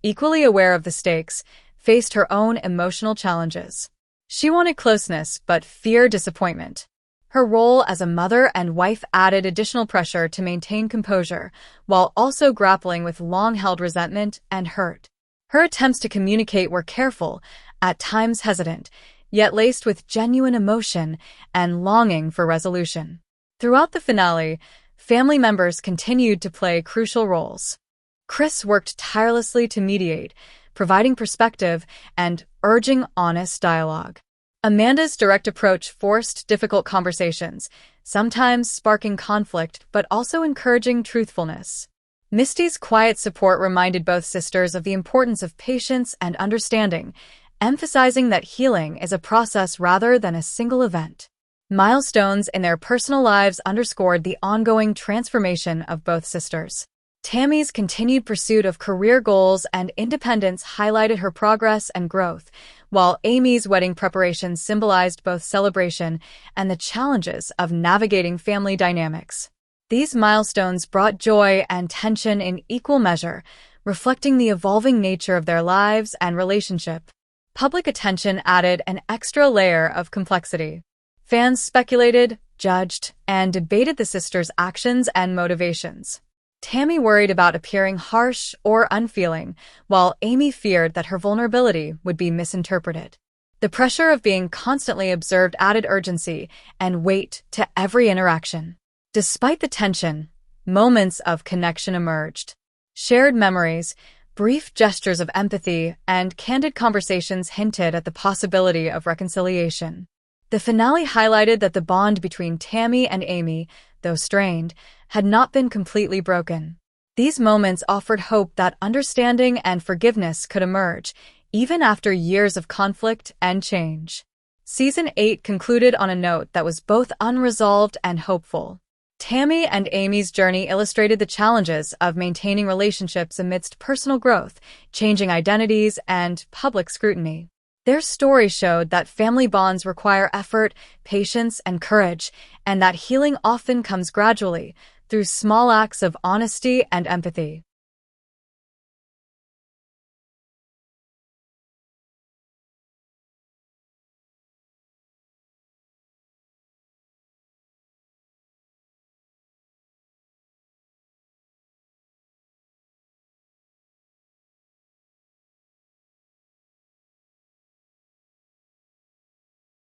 equally aware of the stakes, faced her own emotional challenges. She wanted closeness but feared disappointment. Her role as a mother and wife added additional pressure to maintain composure, while also grappling with long-held resentment and hurt. Her attempts to communicate were careful, at times hesitant, yet laced with genuine emotion and longing for resolution. Throughout the finale, family members continued to play crucial roles. Chris worked tirelessly to mediate, providing perspective and urging honest dialogue. Amanda's direct approach forced difficult conversations, sometimes sparking conflict but also encouraging truthfulness. Misty's quiet support reminded both sisters of the importance of patience and understanding, emphasizing that healing is a process rather than a single event. Milestones in their personal lives underscored the ongoing transformation of both sisters. Tammy's continued pursuit of career goals and independence highlighted her progress and growth, while Amy's wedding preparations symbolized both celebration and the challenges of navigating family dynamics. These milestones brought joy and tension in equal measure, reflecting the evolving nature of their lives and relationship. Public attention added an extra layer of complexity. Fans speculated, judged, and debated the sisters' actions and motivations. Tammy worried about appearing harsh or unfeeling, while Amy feared that her vulnerability would be misinterpreted. The pressure of being constantly observed added urgency and weight to every interaction. Despite the tension, moments of connection emerged. Shared memories, brief gestures of empathy, and candid conversations hinted at the possibility of reconciliation. The finale highlighted that the bond between Tammy and Amy, though strained, had not been completely broken. These moments offered hope that understanding and forgiveness could emerge, even after years of conflict and change. Season 8 concluded on a note that was both unresolved and hopeful. Tammy and Amy's journey illustrated the challenges of maintaining relationships amidst personal growth, changing identities, and public scrutiny. Their story showed that family bonds require effort, patience, and courage, and that healing often comes gradually, through small acts of honesty and empathy.